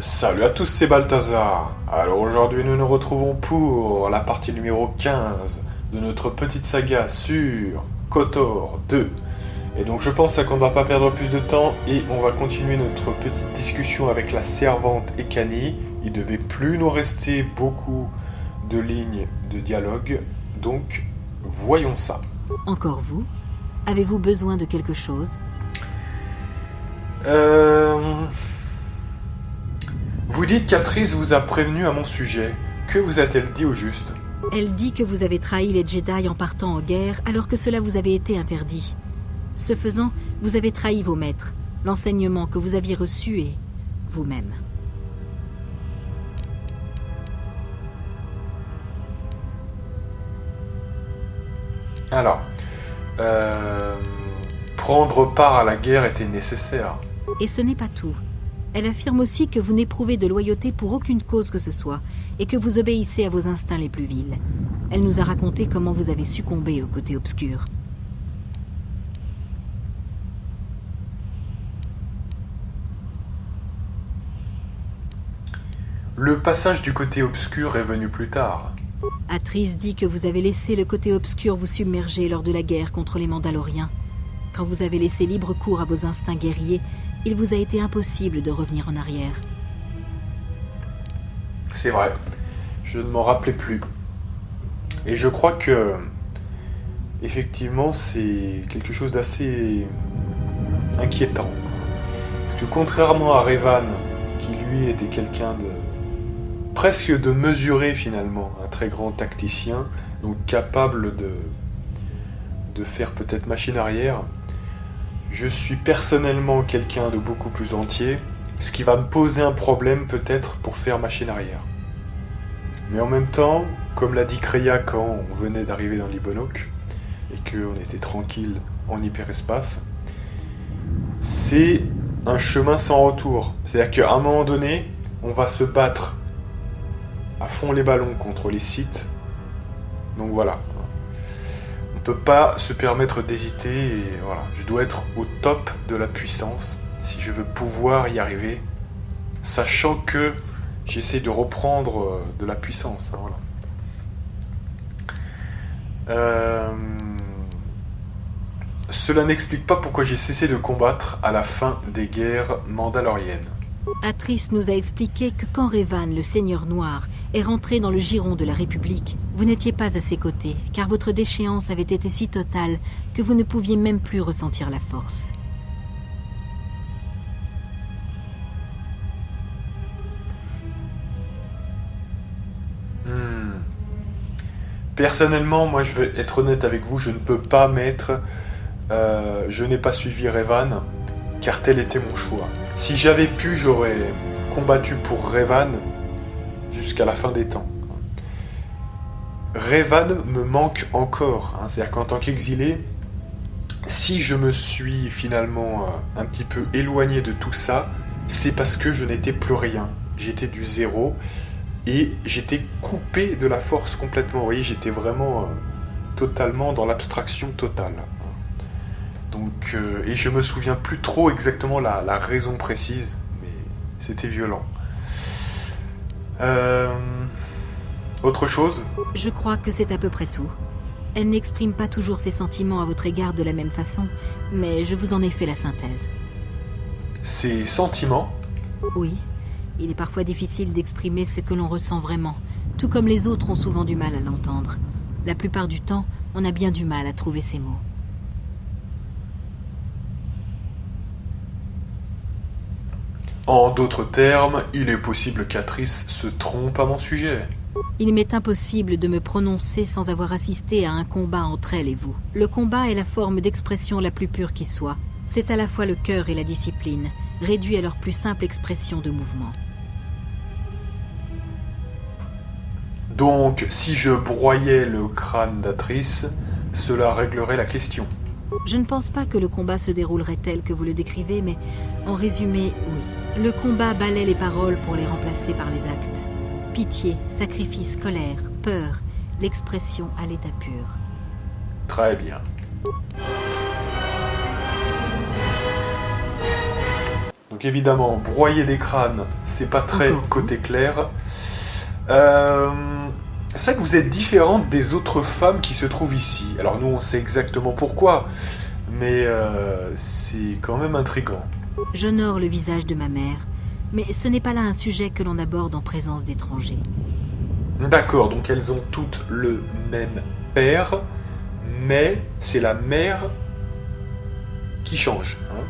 Salut à tous, c'est Balthazar. Alors aujourd'hui nous nous retrouvons pour la partie numéro 15 de notre petite saga sur KOTOR 2. Et donc je pense qu'on ne va pas perdre plus de temps et on va continuer notre petite discussion avec la servante Ekani. Il devait plus nous rester beaucoup de lignes de dialogue, donc voyons ça. Encore vous? Avez-vous besoin de quelque chose? Vous dites qu'Atrice vous a prévenu à mon sujet. Que vous a-t-elle dit au juste? Elle dit que vous avez trahi les Jedi en partant en guerre alors que cela vous avait été interdit. Ce faisant, vous avez trahi vos maîtres, l'enseignement que vous aviez reçu et vous-même. Alors, prendre part à la guerre était nécessaire. Et ce n'est pas tout. Elle affirme aussi que vous n'éprouvez de loyauté pour aucune cause que ce soit et que vous obéissez à vos instincts les plus vils. Elle nous a raconté comment vous avez succombé au côté obscur. Le passage du côté obscur est venu plus tard. Atrice dit que vous avez laissé le côté obscur vous submerger lors de la guerre contre les Mandaloriens. Quand vous avez laissé libre cours à vos instincts guerriers, il vous a été impossible de revenir en arrière. C'est vrai, je ne m'en rappelais plus. Et je crois que, effectivement, c'est quelque chose d'assez inquiétant. Parce que contrairement à Revan, qui lui était quelqu'un de presque de mesuré finalement, un très grand tacticien, donc capable de faire peut-être machine arrière, je suis personnellement quelqu'un de beaucoup plus entier, ce qui va me poser un problème peut-être pour faire machine arrière. Mais en même temps, comme l'a dit Kreia quand on venait d'arriver dans l'Ibonok, et qu'on était tranquille en hyperespace, c'est un chemin sans retour. C'est-à-dire qu'à un moment donné, on va se battre à fond les ballons contre les Sith. Donc voilà. On ne peut pas se permettre d'hésiter et voilà. Je dois être au top de la puissance si je veux pouvoir y arriver, sachant que j'essaie de reprendre de la puissance. Hein, voilà. Cela n'explique pas pourquoi j'ai cessé de combattre à la fin des guerres mandaloriennes. Atrice nous a expliqué que quand Revan, le Seigneur Noir, est rentré dans le giron de la République, vous n'étiez pas à ses côtés, car votre déchéance avait été si totale que vous ne pouviez même plus ressentir la force. Personnellement, moi je vais être honnête avec vous, je ne peux pas mettre... je n'ai pas suivi Revan, car tel était mon choix. Si j'avais pu, j'aurais combattu pour Revan jusqu'à la fin des temps. Revan me manque encore, hein, c'est-à-dire qu'en tant qu'exilé, si je me suis finalement un petit peu éloigné de tout ça, c'est parce que je n'étais plus rien. J'étais du zéro et j'étais coupé de la force complètement. Vous voyez, j'étais vraiment totalement dans l'abstraction totale. Donc, et je me souviens plus trop exactement la raison précise, mais c'était violent. Autre chose? Je crois que c'est à peu près tout. Elle n'exprime pas toujours ses sentiments à votre égard de la même façon, mais je vous en ai fait la synthèse. Ses sentiments? Oui, il est parfois difficile d'exprimer ce que l'on ressent vraiment, tout comme les autres ont souvent du mal à l'entendre. La plupart du temps, on a bien du mal à trouver ces mots. En d'autres termes, il est possible qu'Atrice se trompe à mon sujet. Il m'est impossible de me prononcer sans avoir assisté à un combat entre elle et vous. Le combat est la forme d'expression la plus pure qui soit. C'est à la fois le cœur et la discipline, réduits à leur plus simple expression de mouvement. Donc, si je broyais le crâne d'Atrice, cela réglerait la question. Je ne pense pas que le combat se déroulerait tel que vous le décrivez, mais en résumé, oui. Le combat balaie les paroles pour les remplacer par les actes. Pitié, sacrifice, colère, peur, l'expression à l'état pur. Très bien. Donc évidemment, broyer des crânes, c'est pas très Encore vous. côté clair. C'est vrai que vous êtes différente des autres femmes qui se trouvent ici. Alors nous, on sait exactement pourquoi, mais c'est quand même intriguant. J'honore le visage de ma mère, mais ce n'est pas là un sujet que l'on aborde en présence d'étrangers. D'accord, donc elles ont toutes le même père, mais c'est la mère qui change. Hein.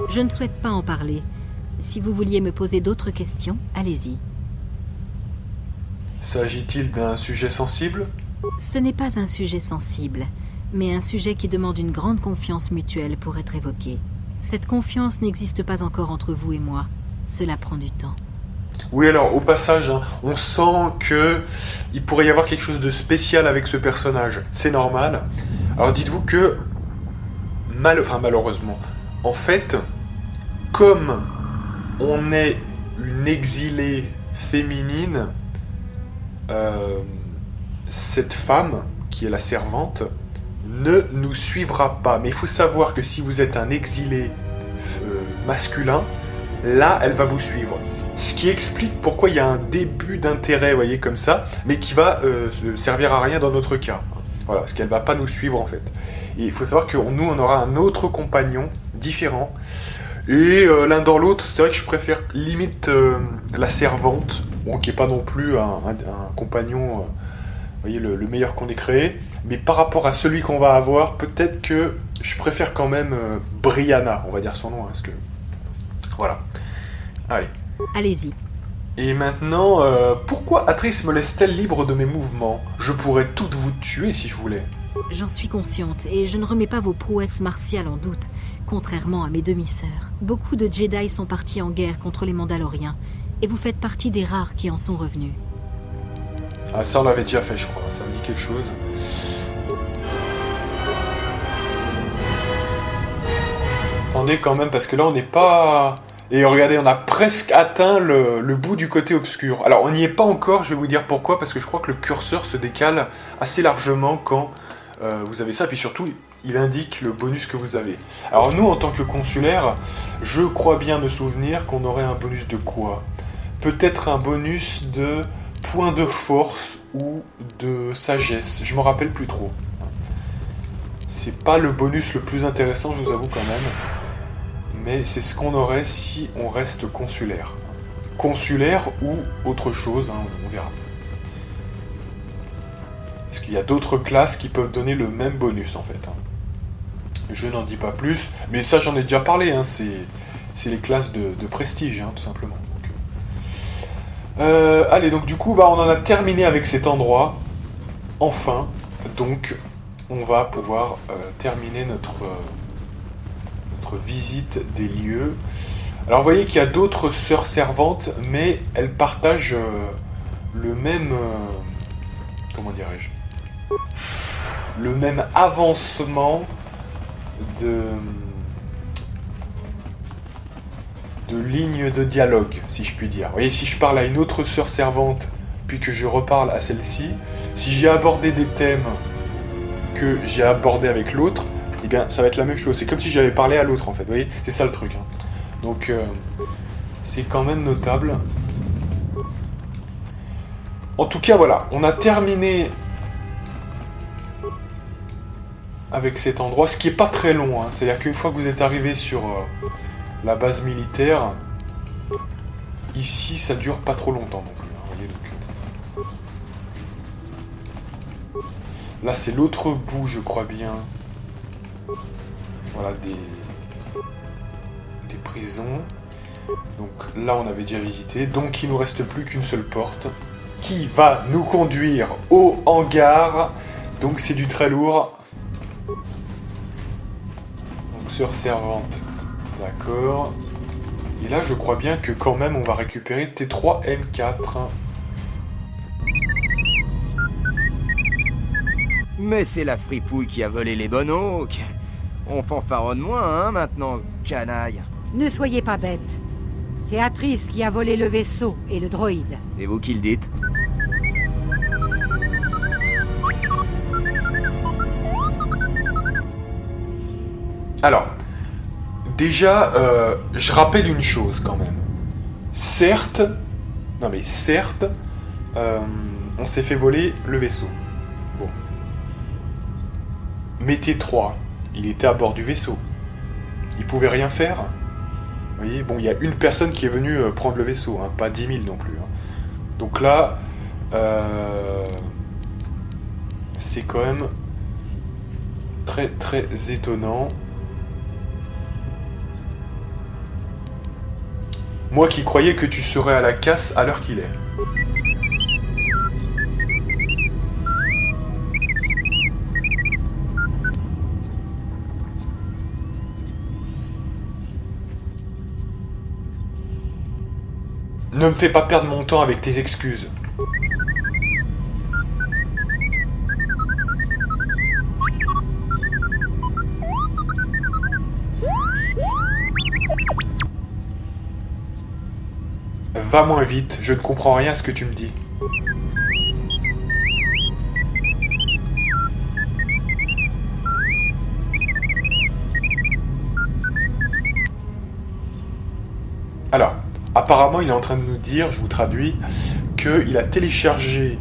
Je ne souhaite pas en parler. Si vous vouliez me poser d'autres questions, allez-y. S'agit-il d'un sujet sensible? Ce n'est pas un sujet sensible, mais un sujet qui demande une grande confiance mutuelle pour être évoqué. Cette confiance n'existe pas encore entre vous et moi. Cela prend du temps. Oui, alors au passage, hein, on sent que il pourrait y avoir quelque chose de spécial avec ce personnage. C'est normal. Alors dites-vous que malheureusement, en fait, comme on est une exilée féminine, cette femme qui est la servante ne nous suivra pas. Mais il faut savoir que si vous êtes un exilé masculin, là, elle va vous suivre. Ce qui explique pourquoi il y a un début d'intérêt, vous voyez, comme ça, mais qui va servir à rien dans notre cas. Voilà, parce qu'elle va pas nous suivre en fait. Et il faut savoir que nous, on aura un autre compagnon différent. Et l'un dans l'autre, c'est vrai que je préfère limite la servante, bon, qui n'est pas non plus un compagnon, vous voyez, le meilleur qu'on ait créé. Mais par rapport à celui qu'on va avoir, peut-être que je préfère quand même Brianna, on va dire son nom, hein, parce que... Voilà. Allez. Allez-y. Et maintenant, pourquoi Atrice me laisse-t-elle libre de mes mouvements? Je pourrais toutes vous tuer si je voulais. J'en suis consciente, et je ne remets pas vos prouesses martiales en doute, contrairement à mes demi-sœurs. Beaucoup de Jedi sont partis en guerre contre les Mandaloriens, et vous faites partie des rares qui en sont revenus. Ah, ça on l'avait déjà fait, je crois. Ça me dit quelque chose. Attendez quand même, parce que là on n'est pas... Et regardez, on a presque atteint le bout du côté obscur. Alors on n'y est pas encore, je vais vous dire pourquoi, parce que je crois que le curseur se décale assez largement quand vous avez ça, puis surtout il indique le bonus que vous avez. Alors nous, en tant que consulaire, je crois bien me souvenir qu'on aurait un bonus de quoi? Peut-être un bonus de point de force ou de sagesse, je me rappelle plus trop. C'est pas le bonus le plus intéressant, je vous avoue quand même. Mais c'est ce qu'on aurait si on reste consulaire. Consulaire ou autre chose, hein, on verra. Parce qu'il y a d'autres classes qui peuvent donner le même bonus en fait. Hein. Je n'en dis pas plus, mais ça j'en ai déjà parlé, hein, c'est les classes de prestige, hein, tout simplement. Donc, allez, donc du coup, on en a terminé avec cet endroit. Enfin, donc, on va pouvoir terminer notre visite des lieux. Alors vous voyez qu'il y a d'autres sœurs servantes, mais elles partagent le même... comment dirais-je? Le même avancement de ligne de dialogue, si je puis dire. Vous voyez, si je parle à une autre sœur servante, puis que je reparle à celle-ci, si j'ai abordé des thèmes que j'ai abordés avec l'autre, eh bien, ça va être la même chose. C'est comme si j'avais parlé à l'autre, en fait. Vous voyez, c'est ça le truc. Hein. Donc, c'est quand même notable. En tout cas, voilà. On a terminé avec cet endroit, ce qui est pas très long. Hein. C'est-à-dire qu'une fois que vous êtes arrivé sur la base militaire, ici, ça dure pas trop longtemps non plus. Hein. Vous voyez, donc, là, c'est l'autre bout, je crois bien. Voilà, des prisons. Donc là, on avait déjà visité. Donc, il ne nous reste plus qu'une seule porte qui va nous conduire au hangar. Donc, c'est du très lourd. Donc, sœur servante. D'accord. Et là, je crois bien que quand même, on va récupérer T3 M4. Mais c'est la fripouille qui a volé les bonhommes. On fanfaronne moins, hein, maintenant, canaille. Ne soyez pas bête. C'est Atrice qui a volé le vaisseau et le droïde. Et vous qui le dites? Alors, déjà, je rappelle une chose quand même. Certes, on s'est fait voler le vaisseau. Bon. Mais T3, il était à bord du vaisseau. Il pouvait rien faire. Vous voyez, bon, il y a une personne qui est venue prendre le vaisseau, hein, pas 10 000 non plus. Hein. Donc là, c'est quand même très très étonnant. Moi qui croyais que tu serais à la casse à l'heure qu'il est. Ne me fais pas perdre mon temps avec tes excuses. Va moins vite, je ne comprends rien à ce que tu me dis. Alors, apparemment, il est en train de nous dire, je vous traduis, qu'il a téléchargé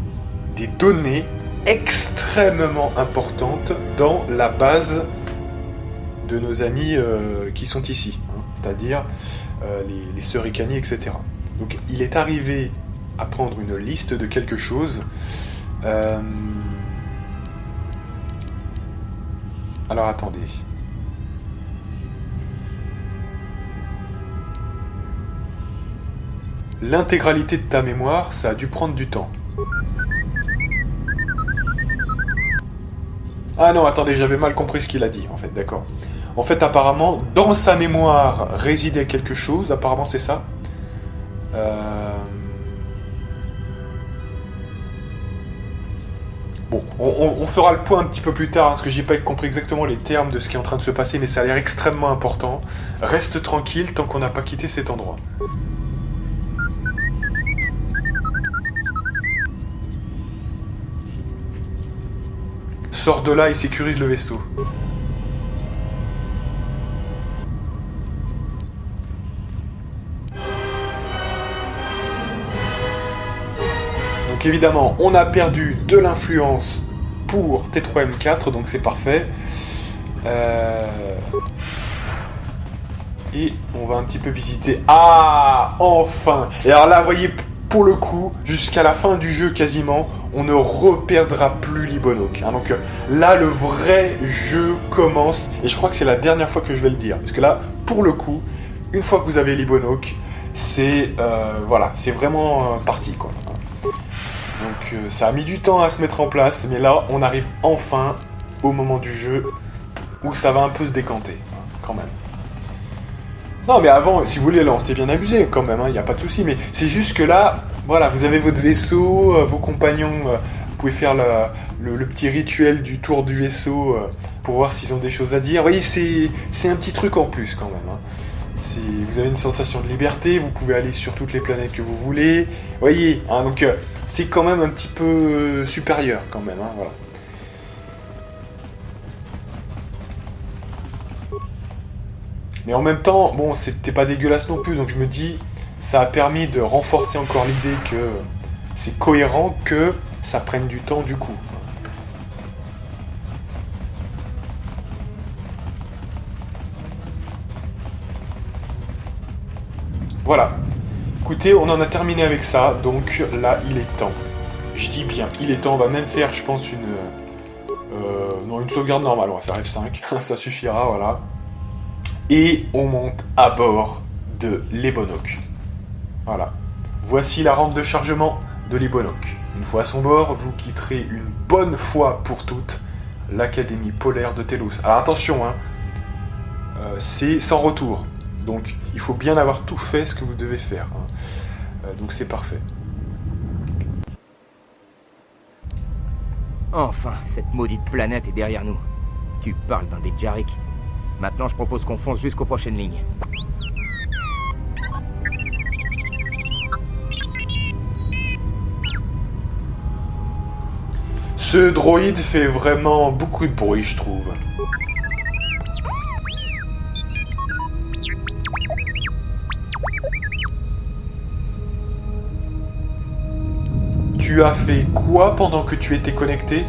des données extrêmement importantes dans la base de nos amis qui sont ici, hein, c'est-à-dire les sœurs Icani, etc. Donc, il est arrivé à prendre une liste de quelque chose. Alors, attendez. L'intégralité de ta mémoire, ça a dû prendre du temps. Ah non, attendez, j'avais mal compris ce qu'il a dit, en fait, d'accord. En fait, apparemment, dans sa mémoire résidait quelque chose, apparemment c'est ça. Bon, on fera le point un petit peu plus tard, hein, parce que j'ai pas compris exactement les termes de ce qui est en train de se passer, mais ça a l'air extrêmement important. Reste tranquille tant qu'on n'a pas quitté cet endroit. Sors de là et sécurise le vaisseau. Donc évidemment, on a perdu de l'influence pour T3M4, donc c'est parfait. Et on va un petit peu visiter... Ah, enfin! Et alors là, vous voyez, pour le coup, jusqu'à la fin du jeu quasiment, on ne reperdra plus Libonok. Hein. Donc là, le vrai jeu commence, et je crois que c'est la dernière fois que je vais le dire. Parce que là, pour le coup, une fois que vous avez Libonok, c'est voilà, c'est vraiment parti, quoi. Donc ça a mis du temps à se mettre en place, mais là, on arrive enfin au moment du jeu où ça va un peu se décanter, hein, quand même. Non, mais avant, si vous voulez, là, on s'est bien abusé quand même, il n'y a pas de souci, mais c'est juste que là, voilà, vous avez votre vaisseau, vos compagnons, vous pouvez faire le petit rituel du tour du vaisseau pour voir s'ils ont des choses à dire. Vous voyez, c'est un petit truc en plus quand même. Hein. Vous avez une sensation de liberté, vous pouvez aller sur toutes les planètes que vous voulez. Vous voyez, hein, donc c'est quand même un petit peu supérieur quand même, hein, voilà. Mais en même temps, bon, c'était pas dégueulasse non plus, donc je me dis, ça a permis de renforcer encore l'idée que c'est cohérent que ça prenne du temps du coup. Voilà. Écoutez, on en a terminé avec ça, donc là, il est temps. Je dis bien, il est temps, on va même faire, je pense, une sauvegarde normale, on va faire F5, ça suffira, voilà. Et on monte à bord de l'Ebonok. Voilà. Voici la rampe de chargement de l'Ebonok. Une fois à son bord, vous quitterez une bonne fois pour toutes l'Académie polaire de Telos. Alors attention, hein, c'est sans retour. Donc il faut bien avoir tout fait ce que vous devez faire. Hein. Donc c'est parfait. Enfin, cette maudite planète est derrière nous. Tu parles d'un Dekjarik. Maintenant, je propose qu'on fonce jusqu'aux prochaines lignes. Ce droïde fait vraiment beaucoup de bruit, je trouve. Tu as fait quoi pendant que tu étais connecté?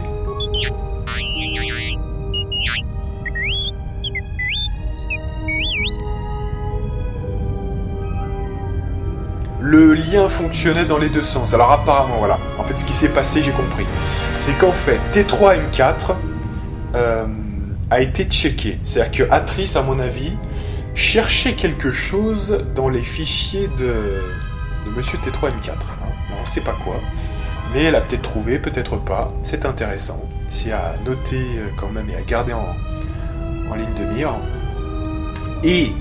Le lien fonctionnait dans les deux sens. Alors apparemment, voilà. En fait, ce qui s'est passé, j'ai compris. C'est qu'en fait, T3M4 a été checké. C'est-à-dire que Atrice, à mon avis, cherchait quelque chose dans les fichiers de Monsieur T3M4. Alors, on ne sait pas quoi. Mais elle a peut-être trouvé, peut-être pas. C'est intéressant. C'est à noter quand même et à garder en ligne de mire. Et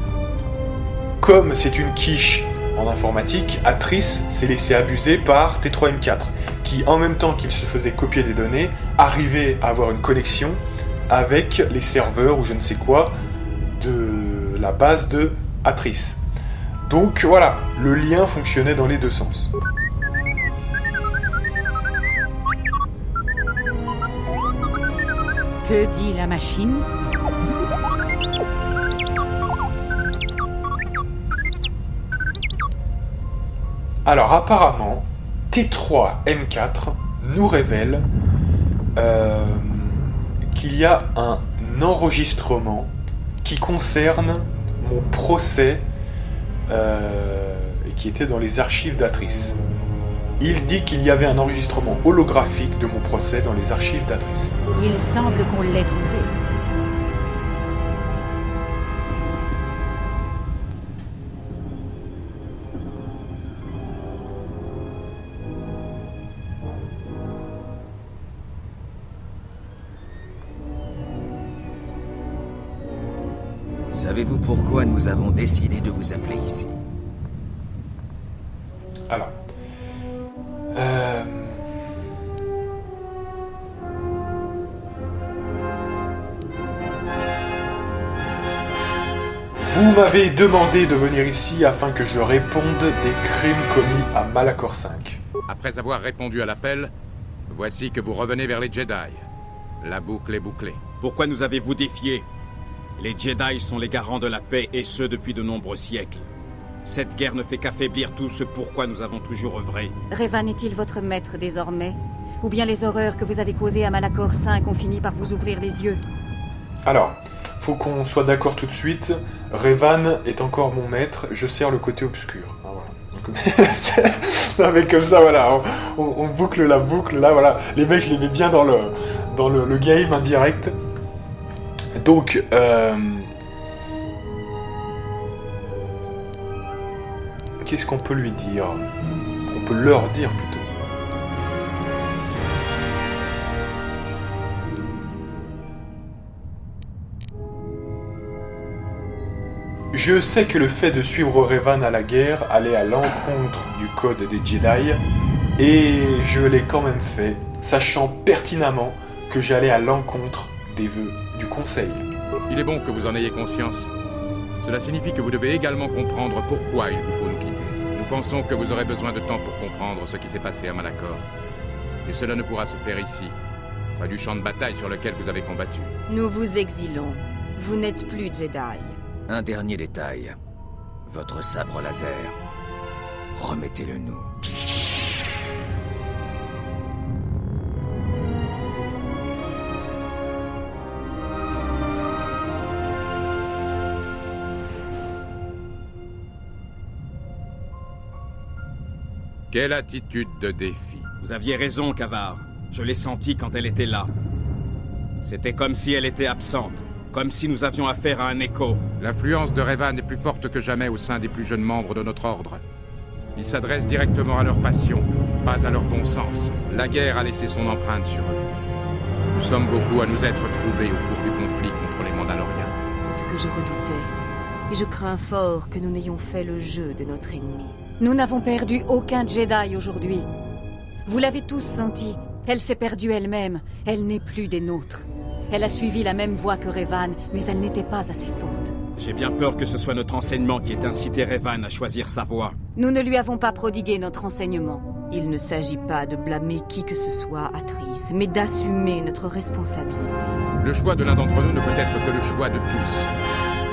comme c'est une quiche en informatique, Atrice s'est laissé abuser par T3M4, qui en même temps qu'il se faisait copier des données, arrivait à avoir une connexion avec les serveurs ou je ne sais quoi de la base de Atrice. Donc voilà, le lien fonctionnait dans les deux sens. Que dit la machine? Alors apparemment, T3M4 nous révèle qu'il y a un enregistrement qui concerne mon procès qui était dans les archives d'Atrice. Il dit qu'il y avait un enregistrement holographique de mon procès dans les archives d'Atrice. Il semble qu'on l'ait trouvé. Savez-vous pourquoi nous avons décidé de vous appeler ici? Alors, vous m'avez demandé de venir ici afin que je réponde des crimes commis à Malachor 5. Après avoir répondu à l'appel, voici que vous revenez vers les Jedi. La boucle est bouclée. Pourquoi nous avez-vous défiés? Les Jedi sont les garants de la paix, et ce depuis de nombreux siècles. Cette guerre ne fait qu'affaiblir tout ce pourquoi nous avons toujours œuvré. Revan est-il votre maître désormais? Ou bien les horreurs que vous avez causées à Malachor 5 ont fini par vous ouvrir les yeux? Alors, faut qu'on soit d'accord tout de suite. Revan est encore mon maître, je sers le côté obscur. Ah, voilà. Non mais comme ça, voilà, on boucle la boucle, là, voilà. Les mecs, je les mets bien dans le game indirect. Donc, qu'est-ce qu'on peut lui dire? On peut leur dire plutôt. Je sais que le fait de suivre Revan à la guerre allait à l'encontre du code des Jedi, et je l'ai quand même fait, sachant pertinemment que j'allais à l'encontre des vœux du Conseil. Il est bon que vous en ayez conscience. Cela signifie que vous devez également comprendre pourquoi il vous faut nous quitter. Nous pensons que vous aurez besoin de temps pour comprendre ce qui s'est passé à Malachor. Et cela ne pourra se faire ici, près du champ de bataille sur lequel vous avez combattu. Nous vous exilons. Vous n'êtes plus Jedi. Un dernier détail. Votre sabre laser. Remettez-le nous. Quelle attitude de défi. Vous aviez raison, Kavar. Je l'ai senti quand elle était là. C'était comme si elle était absente. Comme si nous avions affaire à un écho. L'influence de Revan est plus forte que jamais au sein des plus jeunes membres de notre ordre. Ils s'adressent directement à leur passion, pas à leur bon sens. La guerre a laissé son empreinte sur eux. Nous sommes beaucoup à nous être trouvés au cours du conflit contre les Mandaloriens. C'est ce que je redoutais. Et je crains fort que nous n'ayons fait le jeu de notre ennemi. Nous n'avons perdu aucun Jedi aujourd'hui. Vous l'avez tous senti. Elle s'est perdue elle-même. Elle n'est plus des nôtres. Elle a suivi la même voie que Revan, mais elle n'était pas assez forte. J'ai bien peur que ce soit notre enseignement qui ait incité Revan à choisir sa voie. Nous ne lui avons pas prodigué notre enseignement. Il ne s'agit pas de blâmer qui que ce soit, Atrice, mais d'assumer notre responsabilité. Le choix de l'un d'entre nous ne peut être que le choix de tous.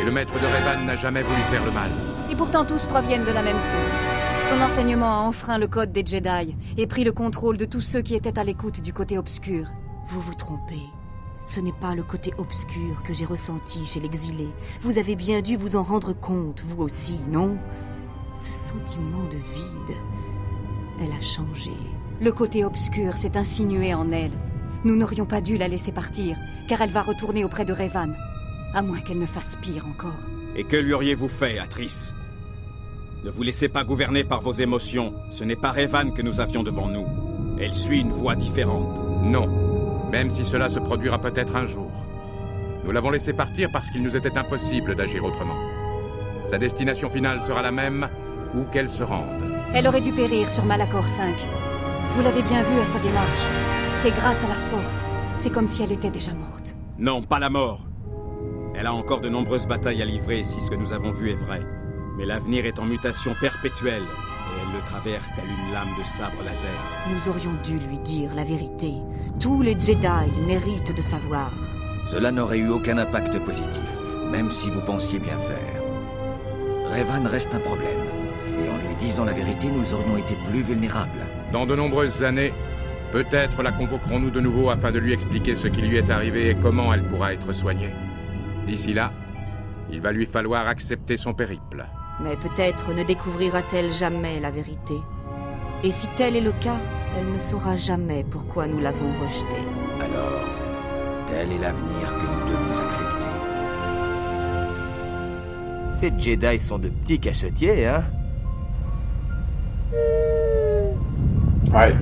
Et le maître de Revan n'a jamais voulu faire le mal. Et pourtant tous proviennent de la même source. Son enseignement a enfreint le code des Jedi et pris le contrôle de tous ceux qui étaient à l'écoute du côté obscur. Vous vous trompez. Ce n'est pas le côté obscur que j'ai ressenti chez l'exilé. Vous avez bien dû vous en rendre compte, vous aussi, non? Ce sentiment de vide, elle a changé. Le côté obscur s'est insinué en elle. Nous n'aurions pas dû la laisser partir, car elle va retourner auprès de Revan. À moins qu'elle ne fasse pire encore. Et que lui auriez-vous fait, Atrice? Ne vous laissez pas gouverner par vos émotions. Ce n'est pas Revan que nous avions devant nous. Elle suit une voie différente. Non. Même si cela se produira peut-être un jour. Nous l'avons laissé partir parce qu'il nous était impossible d'agir autrement. Sa destination finale sera la même, où qu'elle se rende. Elle aurait dû périr sur Malachor 5. Vous l'avez bien vu à sa démarche. Et grâce à la force, c'est comme si elle était déjà morte. Non, pas la mort. Elle a encore de nombreuses batailles à livrer si ce que nous avons vu est vrai. Mais l'avenir est en mutation perpétuelle, et elle le traverse telle une lame de sabre laser. Nous aurions dû lui dire la vérité. Tous les Jedi méritent de savoir. Cela n'aurait eu aucun impact positif, même si vous pensiez bien faire. Revan reste un problème, et en lui disant la vérité, nous aurions été plus vulnérables. Dans de nombreuses années, peut-être la convoquerons-nous de nouveau afin de lui expliquer ce qui lui est arrivé et comment elle pourra être soignée. D'ici là, il va lui falloir accepter son périple. Mais peut-être ne découvrira-t-elle jamais la vérité. Et si tel est le cas, elle ne saura jamais pourquoi nous l'avons rejetée. Alors, tel est l'avenir que nous devons accepter. Ces Jedi sont de petits cachetiers, hein? Ouais.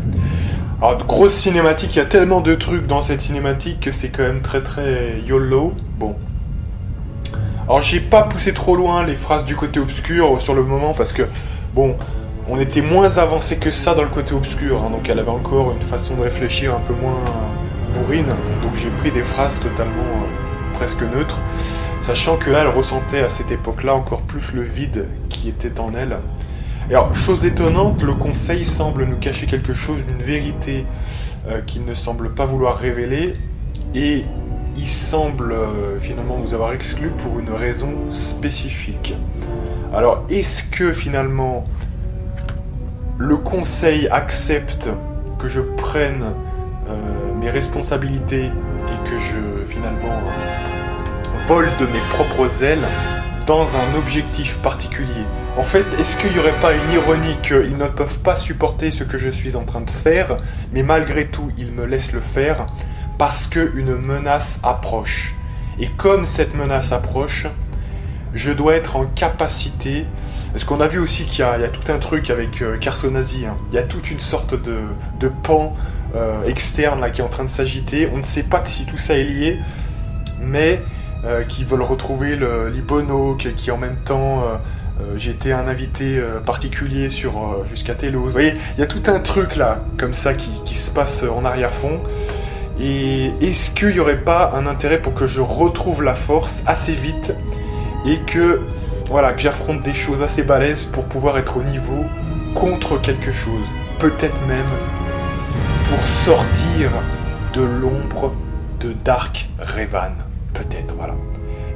Alors, grosse cinématique, il y a tellement de trucs dans cette cinématique que c'est quand même très très YOLO. Bon. Alors, j'ai pas poussé trop loin les phrases du côté obscur sur le moment parce que, bon, on était moins avancé que ça dans le côté obscur. Hein, donc, elle avait encore une façon de réfléchir un peu moins bourrine. Donc, j'ai pris des phrases totalement presque neutres. Sachant que là, elle ressentait à cette époque-là encore plus le vide qui était en elle. Et alors, chose étonnante, le Conseil semble nous cacher quelque chose, une vérité qu'il ne semble pas vouloir révéler, et il semble finalement nous avoir exclus pour une raison spécifique. Alors, est-ce que finalement le Conseil accepte que je prenne mes responsabilités et que je finalement vole de mes propres ailes dans un objectif particulier? En fait, est-ce qu'il n'y aurait pas une ironie qu'ils ne peuvent pas supporter ce que je suis en train de faire, mais malgré tout, ils me laissent le faire parce qu'une menace approche. Et comme cette menace approche, je dois être en capacité... Parce qu'on a vu aussi qu'il y a tout un truc avec Carsonazi, hein. Il y a toute une sorte de pan externe là, qui est en train de s'agiter. On ne sait pas si tout ça est lié, mais qui veulent retrouver l'Ibono, qui en même temps... j'étais un invité particulier jusqu'à Telos. Vous voyez, il y a tout un truc là, comme ça, qui se passe en arrière-fond. Et est-ce qu'il n'y aurait pas un intérêt pour que je retrouve la force assez vite et que j'affronte des choses assez balèzes pour pouvoir être au niveau contre quelque chose? Peut-être même pour sortir de l'ombre de Dark Revan. Peut-être, voilà.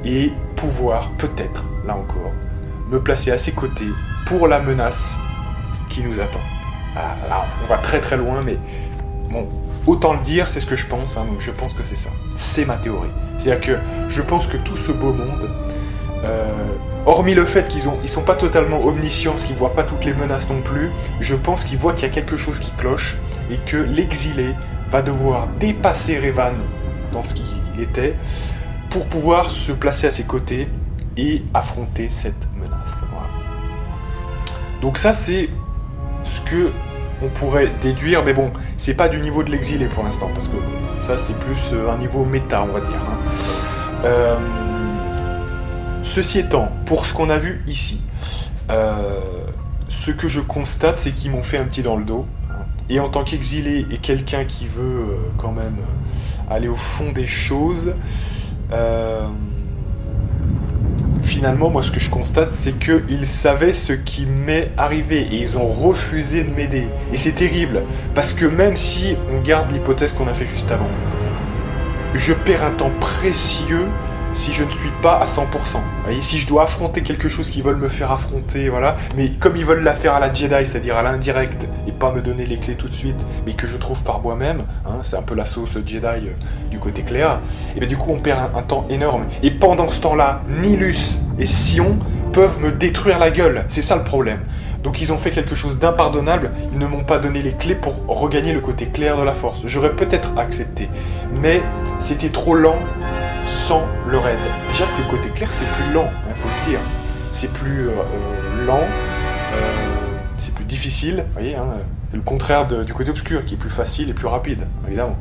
Et pouvoir, peut-être, là encore, me placer à ses côtés pour la menace qui nous attend. Ah, là, on va très très loin, mais bon, autant le dire, c'est ce que je pense, hein, donc je pense que c'est ça. C'est ma théorie. C'est-à-dire que je pense que tout ce beau monde, hormis le fait qu'ils sont pas totalement omniscients, qu'ils voient pas toutes les menaces non plus, je pense qu'ils voient qu'il y a quelque chose qui cloche et que l'exilé va devoir dépasser Revan dans ce qu'il était pour pouvoir se placer à ses côtés et affronter cette menace. Voilà. Donc ça, c'est ce que on pourrait déduire, mais bon, c'est pas du niveau de l'exilé pour l'instant, parce que ça, c'est plus un niveau méta, on va dire. Hein. Ceci étant, pour ce qu'on a vu ici, ce que je constate, c'est qu'ils m'ont fait un petit dans le dos. Hein. Et en tant qu'exilé et quelqu'un qui veut quand même aller au fond des choses, finalement, moi, ce que je constate, c'est qu'ils savaient ce qui m'est arrivé et ils ont refusé de m'aider. Et c'est terrible, parce que même si on garde l'hypothèse qu'on a fait juste avant, je perds un temps précieux si je ne suis pas à 100%. Vous voyez, si je dois affronter quelque chose qu'ils veulent me faire affronter, voilà, mais comme ils veulent la faire à la Jedi, c'est-à-dire à l'indirect, et pas me donner les clés tout de suite, mais que je trouve par moi-même, hein, c'est un peu la sauce Jedi du côté clair, et bien du coup on perd un temps énorme. Et pendant ce temps-là, Nihilus et Sion peuvent me détruire la gueule, c'est ça le problème. Donc ils ont fait quelque chose d'impardonnable, ils ne m'ont pas donné les clés pour regagner le côté clair de la force. J'aurais peut-être accepté, mais c'était trop lent sans le raid. Déjà que le côté clair c'est plus lent, il faut le dire. C'est plus lent, c'est plus difficile, vous voyez, hein, c'est le contraire du côté obscur qui est plus facile et plus rapide, évidemment.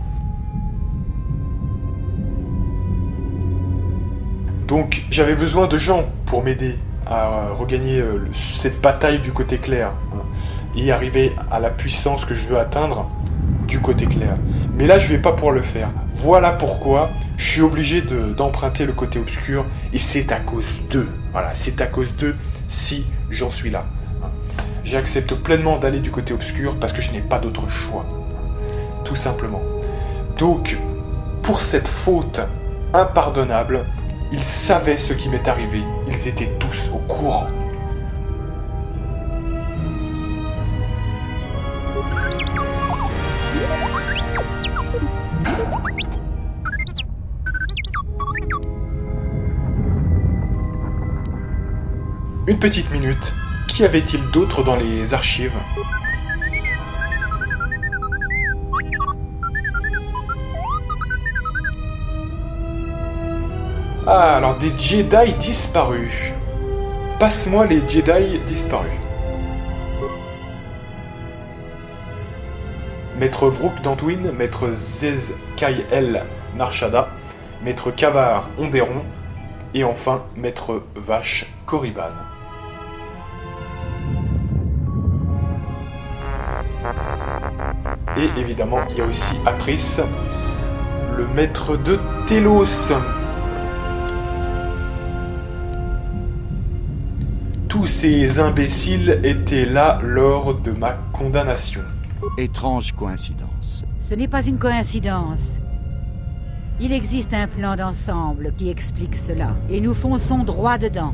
Donc j'avais besoin de gens pour m'aider à regagner cette bataille du côté clair, hein, et arriver à la puissance que je veux atteindre du côté clair. Mais là, je vais pas pouvoir le faire. Voilà pourquoi je suis obligé d'emprunter le côté obscur, et c'est à cause d'eux. Voilà, c'est à cause d'eux si j'en suis là. Hein. J'accepte pleinement d'aller du côté obscur parce que je n'ai pas d'autre choix. Hein, tout simplement. Donc, pour cette faute impardonnable, ils savaient ce qui m'est arrivé. Ils étaient tous au courant. Une petite minute. Qu'y avait-il d'autre dans les archives ? Ah, alors des Jedi disparus. Passe-moi les Jedi disparus. Maître Vrook d'Anduin, Maître Zez Kai-El Narshada, Maître Kavar Onderon, et enfin Maître Vache Korriban. Et évidemment, il y a aussi Atris, le maître de Telos. Tous ces imbéciles étaient là lors de ma condamnation. Étrange coïncidence. Ce n'est pas une coïncidence. Il existe un plan d'ensemble qui explique cela, et nous fonçons droit dedans.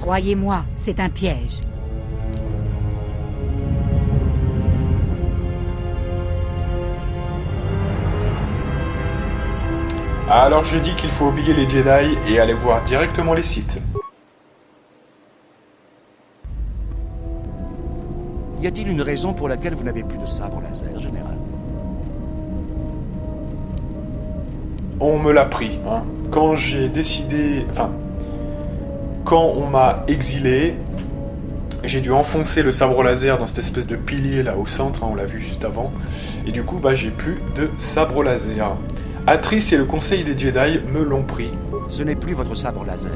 Croyez-moi, c'est un piège. Alors je dis qu'il faut oublier les Jedi et aller voir directement les sites. Y a-t-il une raison pour laquelle vous n'avez plus de sabre laser, général? On me l'a pris, hein. Quand j'ai décidé... Enfin... Quand on m'a exilé, j'ai dû enfoncer le sabre laser dans cette espèce de pilier là au centre, hein, on l'a vu juste avant. Et du coup, bah j'ai plus de sabre laser. Atris et le Conseil des Jedi me l'ont pris. Ce n'est plus votre sabre laser.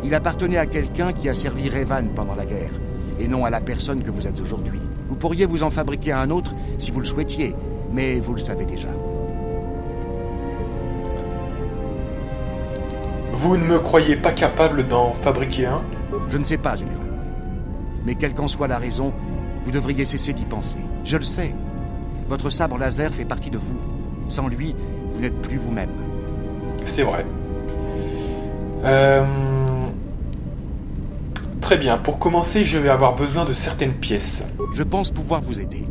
Il appartenait à quelqu'un qui a servi Revan pendant la guerre, et non à la personne que vous êtes aujourd'hui. Vous pourriez vous en fabriquer un autre si vous le souhaitiez, mais vous le savez déjà. Vous ne me croyez pas capable d'en fabriquer un? Je ne sais pas, général. Mais quelle qu'en soit la raison, vous devriez cesser d'y penser. Je le sais. Votre sabre laser fait partie de vous. Sans lui, vous n'êtes plus vous-même. C'est vrai. Très bien, pour commencer, je vais avoir besoin de certaines pièces. Je pense pouvoir vous aider.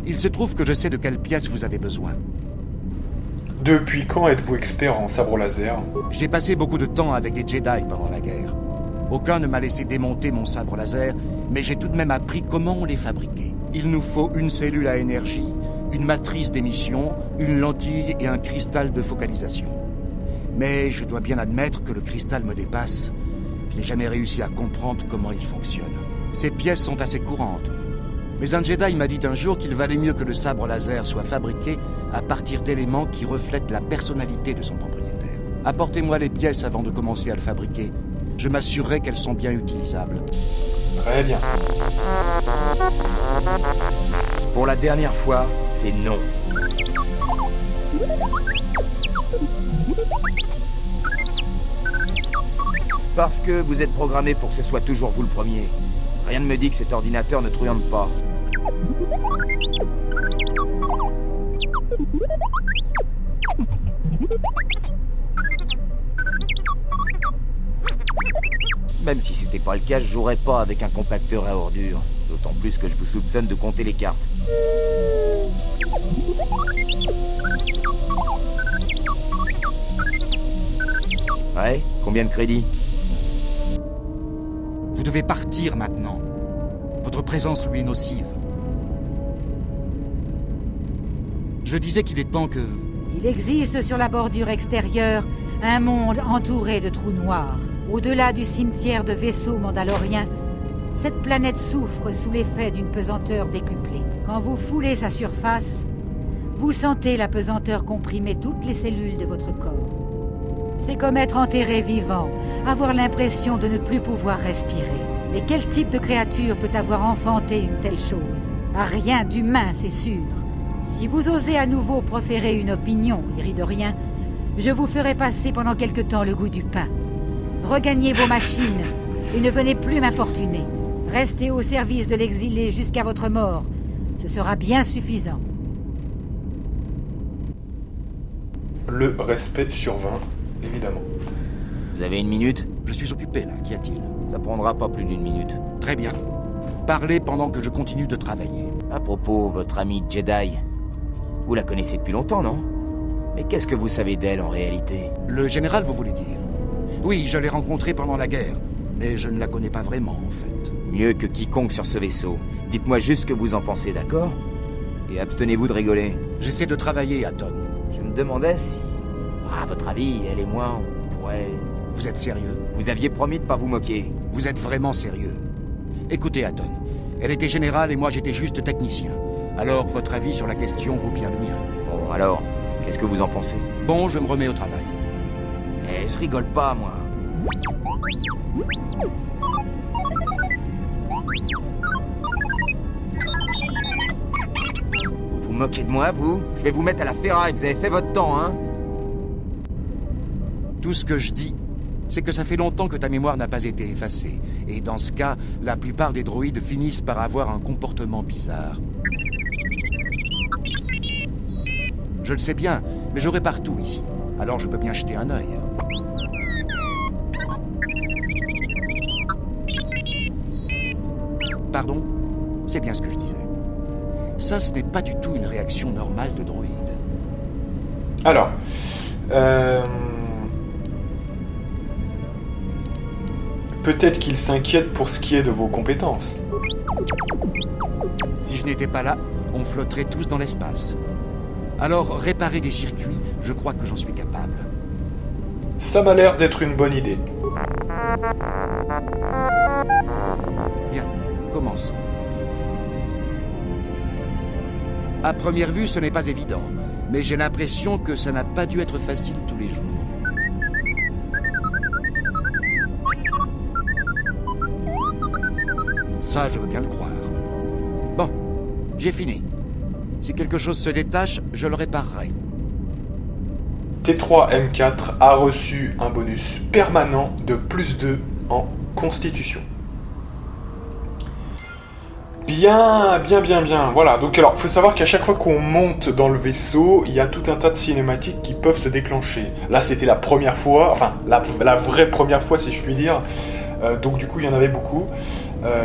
Il se trouve que je sais de quelles pièces vous avez besoin. Depuis quand êtes-vous expert en sabre laser? J'ai passé beaucoup de temps avec des Jedi pendant la guerre. Aucun ne m'a laissé démonter mon sabre laser, mais j'ai tout de même appris comment on les fabriquait. Il nous faut une cellule à énergie, une matrice d'émission, une lentille et un cristal de focalisation. Mais je dois bien admettre que le cristal me dépasse. Je n'ai jamais réussi à comprendre comment il fonctionne. Ces pièces sont assez courantes. Mais un Jedi m'a dit un jour qu'il valait mieux que le sabre laser soit fabriqué à partir d'éléments qui reflètent la personnalité de son propriétaire. Apportez-moi les pièces avant de commencer à le fabriquer. Je m'assurerai qu'elles sont bien utilisables. Très bien. Pour la dernière fois, c'est non. Parce que vous êtes programmé pour que ce soit toujours vous le premier. Rien ne me dit que cet ordinateur ne truande pas. Même si c'était pas le cas, je jouerais pas avec un compacteur à ordures. D'autant plus que je vous soupçonne de compter les cartes. Ouais, combien de crédits? Vous devez partir maintenant. Votre présence lui est nocive. Je disais qu'il est temps que... Il existe sur la bordure extérieure un monde entouré de trous noirs. Au-delà du cimetière de vaisseaux mandaloriens, cette planète souffre sous l'effet d'une pesanteur décuplée. Quand vous foulez sa surface, vous sentez la pesanteur comprimer toutes les cellules de votre corps. C'est comme être enterré vivant, avoir l'impression de ne plus pouvoir respirer. Mais quel type de créature peut avoir enfanté une telle chose? Rien d'humain, c'est sûr. Si vous osez à nouveau proférer une opinion, iridorien, je vous ferai passer pendant quelque temps le goût du pain. Regagnez vos machines et ne venez plus m'importuner. Restez au service de l'exilé jusqu'à votre mort. Ce sera bien suffisant. Le respect survint, évidemment. Vous avez une minute? Je suis occupé, là. Qu'y a-t-il? Ça prendra pas plus d'une minute. Très bien. Parlez pendant que je continue de travailler. À propos, votre amie Jedi, vous la connaissez depuis longtemps, non? Mais qu'est-ce que vous savez d'elle en réalité? Le général, vous voulez dire? Oui, je l'ai rencontrée pendant la guerre. Mais je ne la connais pas vraiment, en fait. Mieux que quiconque sur ce vaisseau. Dites-moi juste ce que vous en pensez, d'accord? Et abstenez-vous de rigoler. J'essaie de travailler, Atton. Je me demandais si... à votre avis, elle et moi, on pourrait... Vous êtes sérieux? Vous aviez promis de pas vous moquer. Vous êtes vraiment sérieux? Écoutez, Atton. Elle était générale et moi j'étais juste technicien. Alors, votre avis sur la question vaut bien le mien. Bon, alors, qu'est-ce que vous en pensez? Bon, je me remets au travail. Eh, je rigole pas, moi. Vous vous moquez de moi, vous? Je vais vous mettre à la ferraille, vous avez fait votre temps, hein? Tout ce que je dis, c'est que ça fait longtemps que ta mémoire n'a pas été effacée. Et dans ce cas, la plupart des droïdes finissent par avoir un comportement bizarre. Je le sais bien, mais je répare tout ici. Alors je peux bien jeter un œil. Pardon? C'est bien ce que je disais. Ça, ce n'est pas du tout une réaction normale de droïde. Alors, peut-être qu'il s'inquiète pour ce qui est de vos compétences. Si je n'étais pas là, on flotterait tous dans l'espace. Alors, réparer des circuits, je crois que j'en suis capable. Ça m'a l'air d'être une bonne idée. Bien, commençons. À première vue, ce n'est pas évident, mais j'ai l'impression que ça n'a pas dû être facile tous les jours. Ça, je veux bien le croire. Bon, j'ai fini. Si quelque chose se détache, je le réparerai. T3M4 a reçu un bonus permanent de +2 en constitution. Bien. Voilà, donc alors, faut savoir qu'à chaque fois qu'on monte dans le vaisseau, il y a tout un tas de cinématiques qui peuvent se déclencher. Là, c'était la première fois, enfin, la vraie première fois, si je puis dire. Donc du coup, il y en avait beaucoup.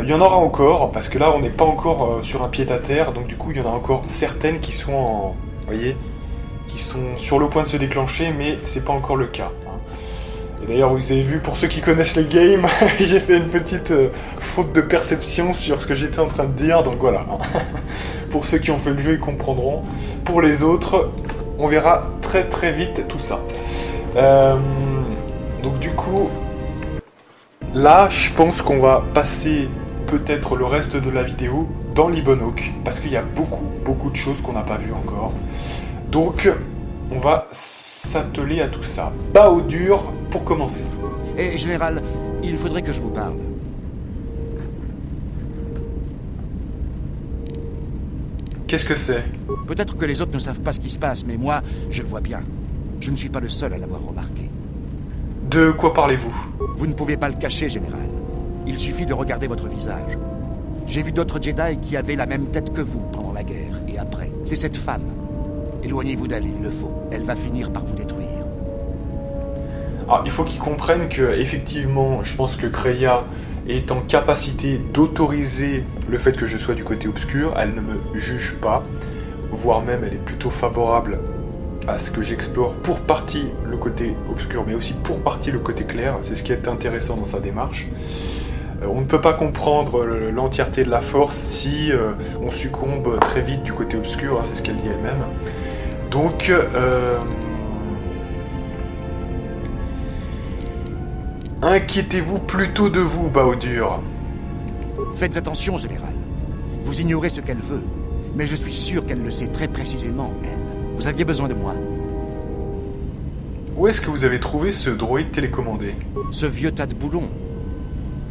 Il y en aura encore, parce que là, on n'est pas encore sur un pied-à-terre, donc du coup, il y en a encore certaines qui sont qui sont sur le point de se déclencher, mais c'est pas encore le cas. Et d'ailleurs, vous avez vu, pour ceux qui connaissent les games, j'ai fait une petite faute de perception sur ce que j'étais en train de dire, donc voilà. Pour ceux qui ont fait le jeu, ils comprendront. Pour les autres, on verra très très vite tout ça. Donc du coup, là, je pense qu'on va passer peut-être le reste de la vidéo dans l'Ibonok, parce qu'il y a beaucoup de choses qu'on n'a pas vues encore. Donc, on va s'atteler à tout ça. Bao-Dur pour commencer. Et général, il faudrait que je vous parle. Qu'est-ce que c'est? Peut-être que les autres ne savent pas ce qui se passe, mais moi, je le vois bien. Je ne suis pas le seul à l'avoir remarqué. De quoi parlez-vous? Vous ne pouvez pas le cacher, général. Il suffit de regarder votre visage. J'ai vu d'autres Jedi qui avaient la même tête que vous pendant la guerre et après. C'est cette femme. Éloignez-vous d'elle, il le faut. Elle va finir par vous détruire. Alors, il faut qu'ils comprennent que, effectivement, je pense que Kreia est en capacité d'autoriser le fait que je sois du côté obscur. Elle ne me juge pas, voire même elle est plutôt favorable à ce que j'explore pour partie le côté obscur, mais aussi pour partie le côté clair. C'est ce qui est intéressant dans sa démarche. On ne peut pas comprendre l'entièreté de la force si on succombe très vite du côté obscur, hein, c'est ce qu'elle dit elle-même. Donc, inquiétez-vous plutôt de vous, Bao-Dur. Faites attention, général. Vous ignorez ce qu'elle veut, mais je suis sûr qu'elle le sait très précisément, elle. Vous aviez besoin de moi. Où est-ce que vous avez trouvé ce droïde télécommandé? Ce vieux tas de boulons.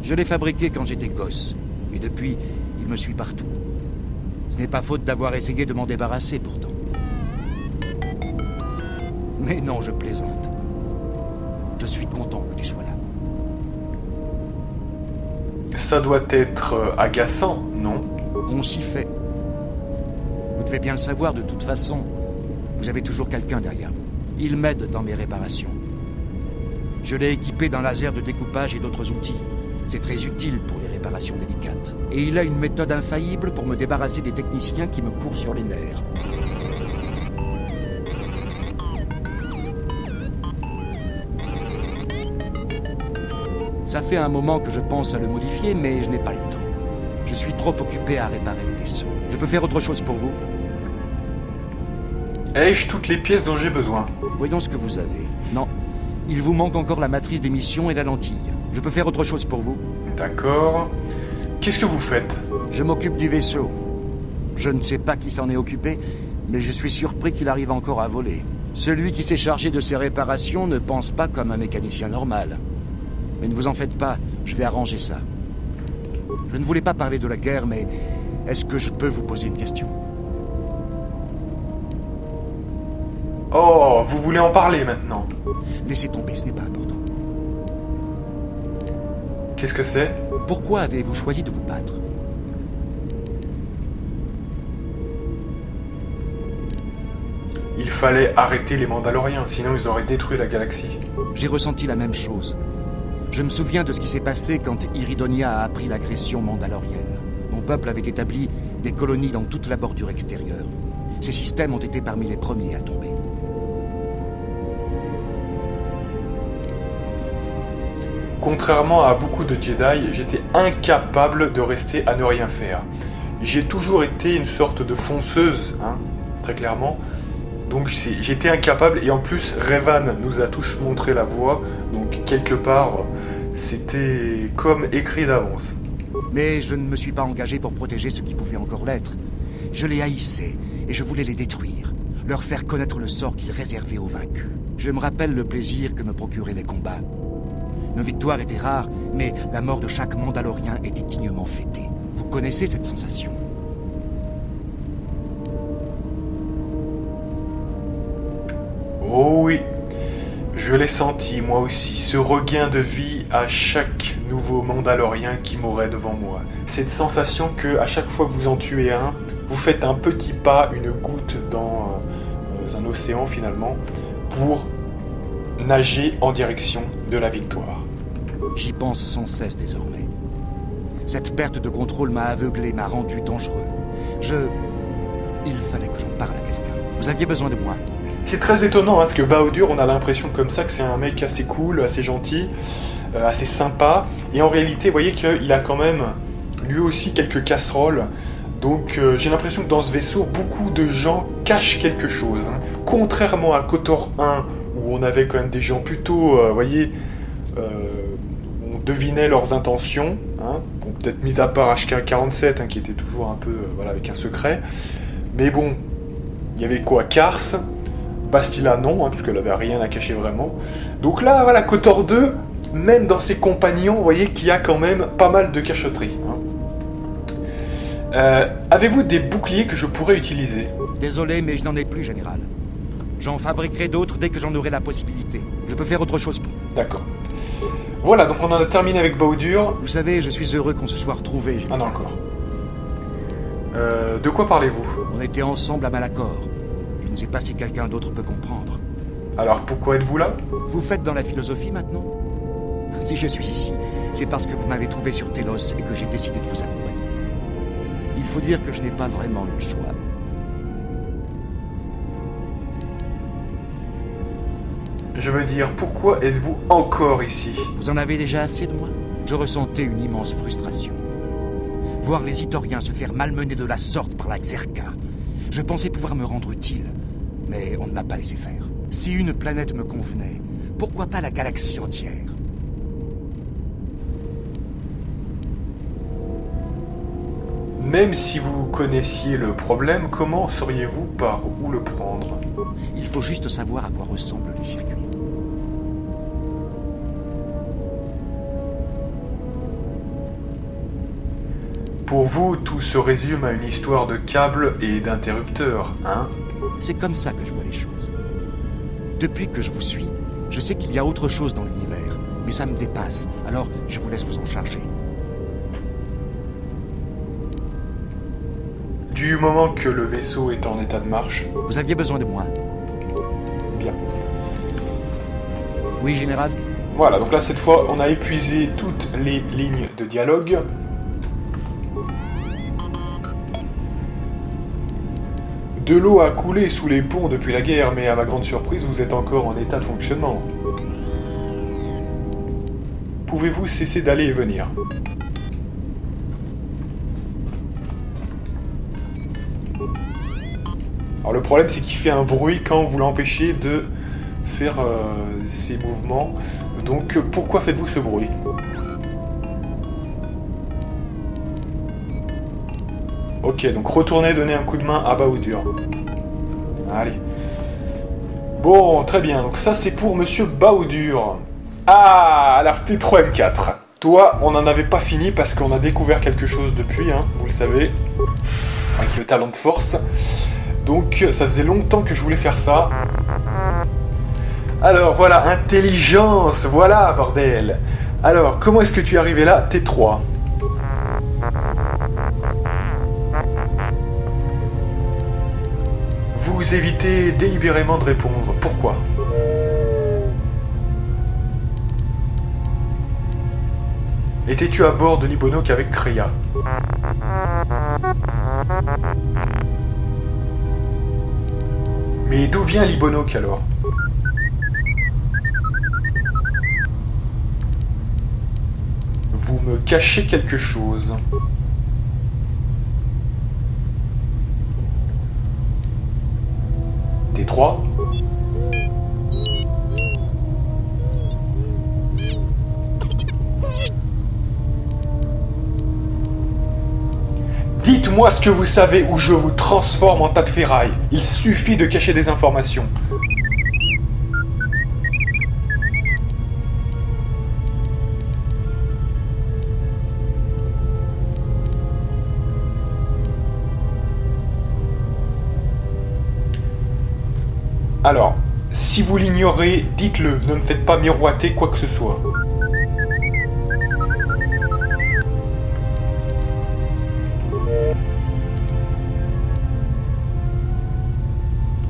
Je l'ai fabriqué quand j'étais gosse, et depuis, il me suit partout. Ce n'est pas faute d'avoir essayé de m'en débarrasser, pourtant. Mais non, je plaisante. Je suis content que tu sois là. Ça doit être agaçant, non? On s'y fait. Vous devez bien le savoir de toute façon. Vous avez toujours quelqu'un derrière vous. Il m'aide dans mes réparations. Je l'ai équipé d'un laser de découpage et d'autres outils. C'est très utile pour les réparations délicates. Et il a une méthode infaillible pour me débarrasser des techniciens qui me courent sur les nerfs. Ça fait un moment que je pense à le modifier, mais je n'ai pas le temps. Je suis trop occupé à réparer le vaisseau. Je peux faire autre chose pour vous? Ai-je toutes les pièces dont j'ai besoin? Voyons ce que vous avez. Non. Il vous manque encore la matrice d'émission et la lentille. Je peux faire autre chose pour vous? D'accord. Qu'est-ce que vous faites? Je m'occupe du vaisseau. Je ne sais pas qui s'en est occupé, mais je suis surpris qu'il arrive encore à voler. Celui qui s'est chargé de ses réparations ne pense pas comme un mécanicien normal. Mais ne vous en faites pas, je vais arranger ça. Je ne voulais pas parler de la guerre, mais est-ce que je peux vous poser une question? Oh, vous voulez en parler maintenant? Laissez tomber, ce n'est pas important. Qu'est-ce que c'est? Pourquoi avez-vous choisi de vous battre? Il fallait arrêter les Mandaloriens, sinon ils auraient détruit la galaxie. J'ai ressenti la même chose. Je me souviens de ce qui s'est passé quand Iridonia a appris l'agression mandalorienne. Mon peuple avait établi des colonies dans toute la bordure extérieure. Ces systèmes ont été parmi les premiers à tomber. Contrairement à beaucoup de Jedi, j'étais incapable de rester à ne rien faire. J'ai toujours été une sorte de fonceuse, hein, très clairement. Donc j'étais incapable, et en plus Revan nous a tous montré la voie, donc quelque part c'était comme écrit d'avance. Mais je ne me suis pas engagé pour protéger ce qui pouvait encore l'être. Je les haïssais, et je voulais les détruire, leur faire connaître le sort qu'ils réservaient aux vaincus. Je me rappelle le plaisir que me procuraient les combats. Nos victoires étaient rares, mais la mort de chaque Mandalorien était dignement fêtée. Vous connaissez cette sensation? Oh oui, je l'ai senti moi aussi, ce regain de vie à chaque nouveau Mandalorien qui mourait devant moi. Cette sensation que à chaque fois que vous en tuez un, vous faites un petit pas, une goutte dans un océan finalement, pour nager en direction de la victoire. J'y pense sans cesse désormais. Cette perte de contrôle m'a aveuglé, m'a rendu dangereux. Il fallait que j'en parle à quelqu'un. Vous aviez besoin de moi. C'est très étonnant, hein, parce que Bao-Dur, on a l'impression comme ça que c'est un mec assez cool, assez gentil, assez sympa. Et en réalité, vous voyez qu'il a quand même, lui aussi, quelques casseroles. Donc j'ai l'impression que dans ce vaisseau, beaucoup de gens cachent quelque chose. Hein. Contrairement à KOTOR 1, où on avait quand même des gens plutôt, vous voyez, on devinait leurs intentions. Hein, bon, peut-être mis à part HK-47, hein, qui était toujours un peu, voilà, avec un secret. Mais bon, il y avait quoi, Kars, Bastila non, hein, parce qu'elle avait rien à cacher vraiment. Donc là, voilà, KOTOR 2, même dans ses compagnons, vous voyez qu'il y a quand même pas mal de cachotterie. Hein. Avez-vous des boucliers que je pourrais utiliser? Désolé, mais je n'en ai plus, général. J'en fabriquerai d'autres dès que j'en aurai la possibilité. Je peux faire autre chose. D'accord. Voilà, donc on en a terminé avec Bao-Dur. Vous savez, je suis heureux qu'on se soit retrouvés, général. Ah non, encore. De quoi parlez-vous? On était ensemble à Malachor. Je ne sais pas si quelqu'un d'autre peut comprendre. Alors pourquoi êtes-vous là? Vous faites dans la philosophie maintenant? Si je suis ici, c'est parce que vous m'avez trouvé sur Telos et que j'ai décidé de vous accompagner. Il faut dire que je n'ai pas vraiment eu le choix. Je veux dire, pourquoi êtes-vous encore ici? Vous en avez déjà assez de moi? Je ressentais une immense frustration. Voir les Itoriens se faire malmener de la sorte par la Xerka. Je pensais pouvoir me rendre utile, mais on ne m'a pas laissé faire. Si une planète me convenait, pourquoi pas la galaxie entière? Même si vous connaissiez le problème, comment sauriez-vous par où le prendre? Il faut juste savoir à quoi ressemblent les circuits. Pour vous, tout se résume à une histoire de câbles et d'interrupteurs, hein? C'est comme ça que je vois les choses. Depuis que je vous suis, je sais qu'il y a autre chose dans l'univers, mais ça me dépasse, alors je vous laisse vous en charger. Du moment que le vaisseau est en état de marche... Vous aviez besoin de moi? Bien. Oui, général? Voilà, donc là, cette fois, on a épuisé toutes les lignes de dialogue. De l'eau a coulé sous les ponts depuis la guerre, mais à ma grande surprise, vous êtes encore en état de fonctionnement. Pouvez-vous cesser d'aller et venir? Alors le problème, c'est qu'il fait un bruit quand vous l'empêchez de faire ses mouvements. Donc pourquoi faites-vous ce bruit? Ok, donc retournez donner un coup de main à Bawdur. Allez. Bon, très bien. Donc ça, c'est pour Monsieur Bawdur. Ah, alors T3M4. Toi, on n'en avait pas fini parce qu'on a découvert quelque chose depuis, hein, vous le savez. Avec le talent de force. Donc, ça faisait longtemps que je voulais faire ça. Alors, voilà, intelligence, voilà, bordel. Alors, comment est-ce que tu es arrivé là? T3. Vous évitez délibérément de répondre. Pourquoi? Étais-tu à bord de l'Ibonok avec Kreia? Mais d'où vient l'Ibonok alors? Vous me cachez quelque chose. T3. Dites-moi ce que vous savez ou je vous transforme en tas de ferraille. Il suffit de cacher des informations. Alors, si vous l'ignorez, dites-le. Ne me faites pas miroiter quoi que ce soit.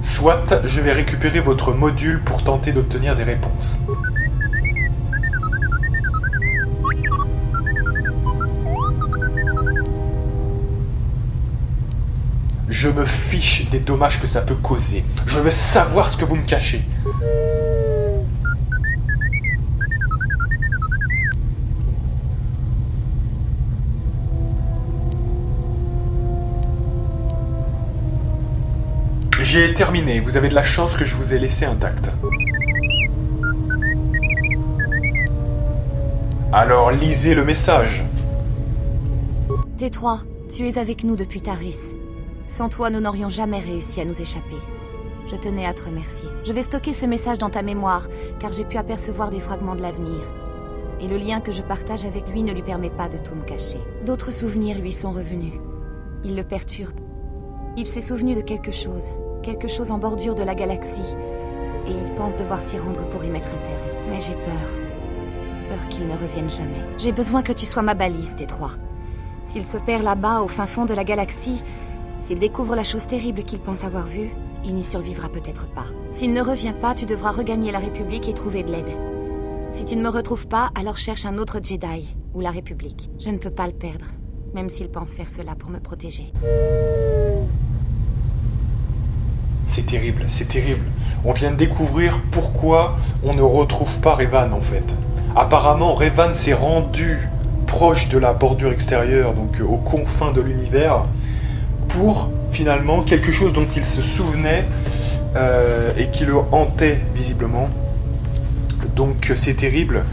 Soit, je vais récupérer votre module pour tenter d'obtenir des réponses. Je me fiche des dommages que ça peut causer. Je veux savoir ce que vous me cachez. J'ai terminé. Vous avez de la chance que je vous ai laissé intact. Alors, lisez le message. T3, tu es avec nous depuis Taris. Sans toi, nous n'aurions jamais réussi à nous échapper. Je tenais à te remercier. Je vais stocker ce message dans ta mémoire, car j'ai pu apercevoir des fragments de l'avenir. Et le lien que je partage avec lui ne lui permet pas de tout me cacher. D'autres souvenirs lui sont revenus. Ils le perturbent. Il s'est souvenu de quelque chose en bordure de la galaxie, et il pense devoir s'y rendre pour y mettre un terme. Mais j'ai peur qu'il ne revienne jamais. J'ai besoin que tu sois ma balise, T3. S'il se perd là-bas, au fin fond de la galaxie, s'il découvre la chose terrible qu'il pense avoir vue, il n'y survivra peut-être pas. S'il ne revient pas, tu devras regagner la République et trouver de l'aide. Si tu ne me retrouves pas, alors cherche un autre Jedi, ou la République. Je ne peux pas le perdre, même s'il pense faire cela pour me protéger. C'est terrible, c'est terrible. On vient de découvrir pourquoi on ne retrouve pas Revan, en fait. Apparemment, Revan s'est rendu proche de la bordure extérieure, donc aux confins de l'univers, pour finalement quelque chose dont il se souvenait et qui le hantait visiblement. Donc c'est terrible.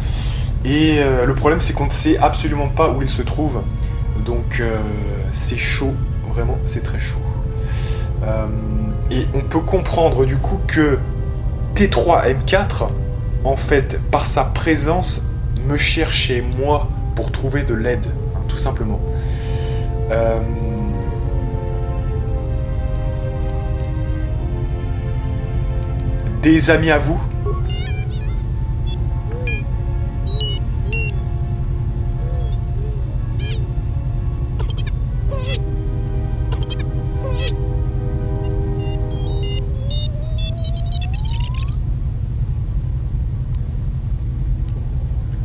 Et le problème, c'est qu'on ne sait absolument pas où il se trouve. Donc c'est chaud, vraiment, c'est très chaud. Et on peut comprendre du coup que T3M4, en fait, par sa présence, me cherchait moi pour trouver de l'aide, hein, tout simplement. Des amis à vous ?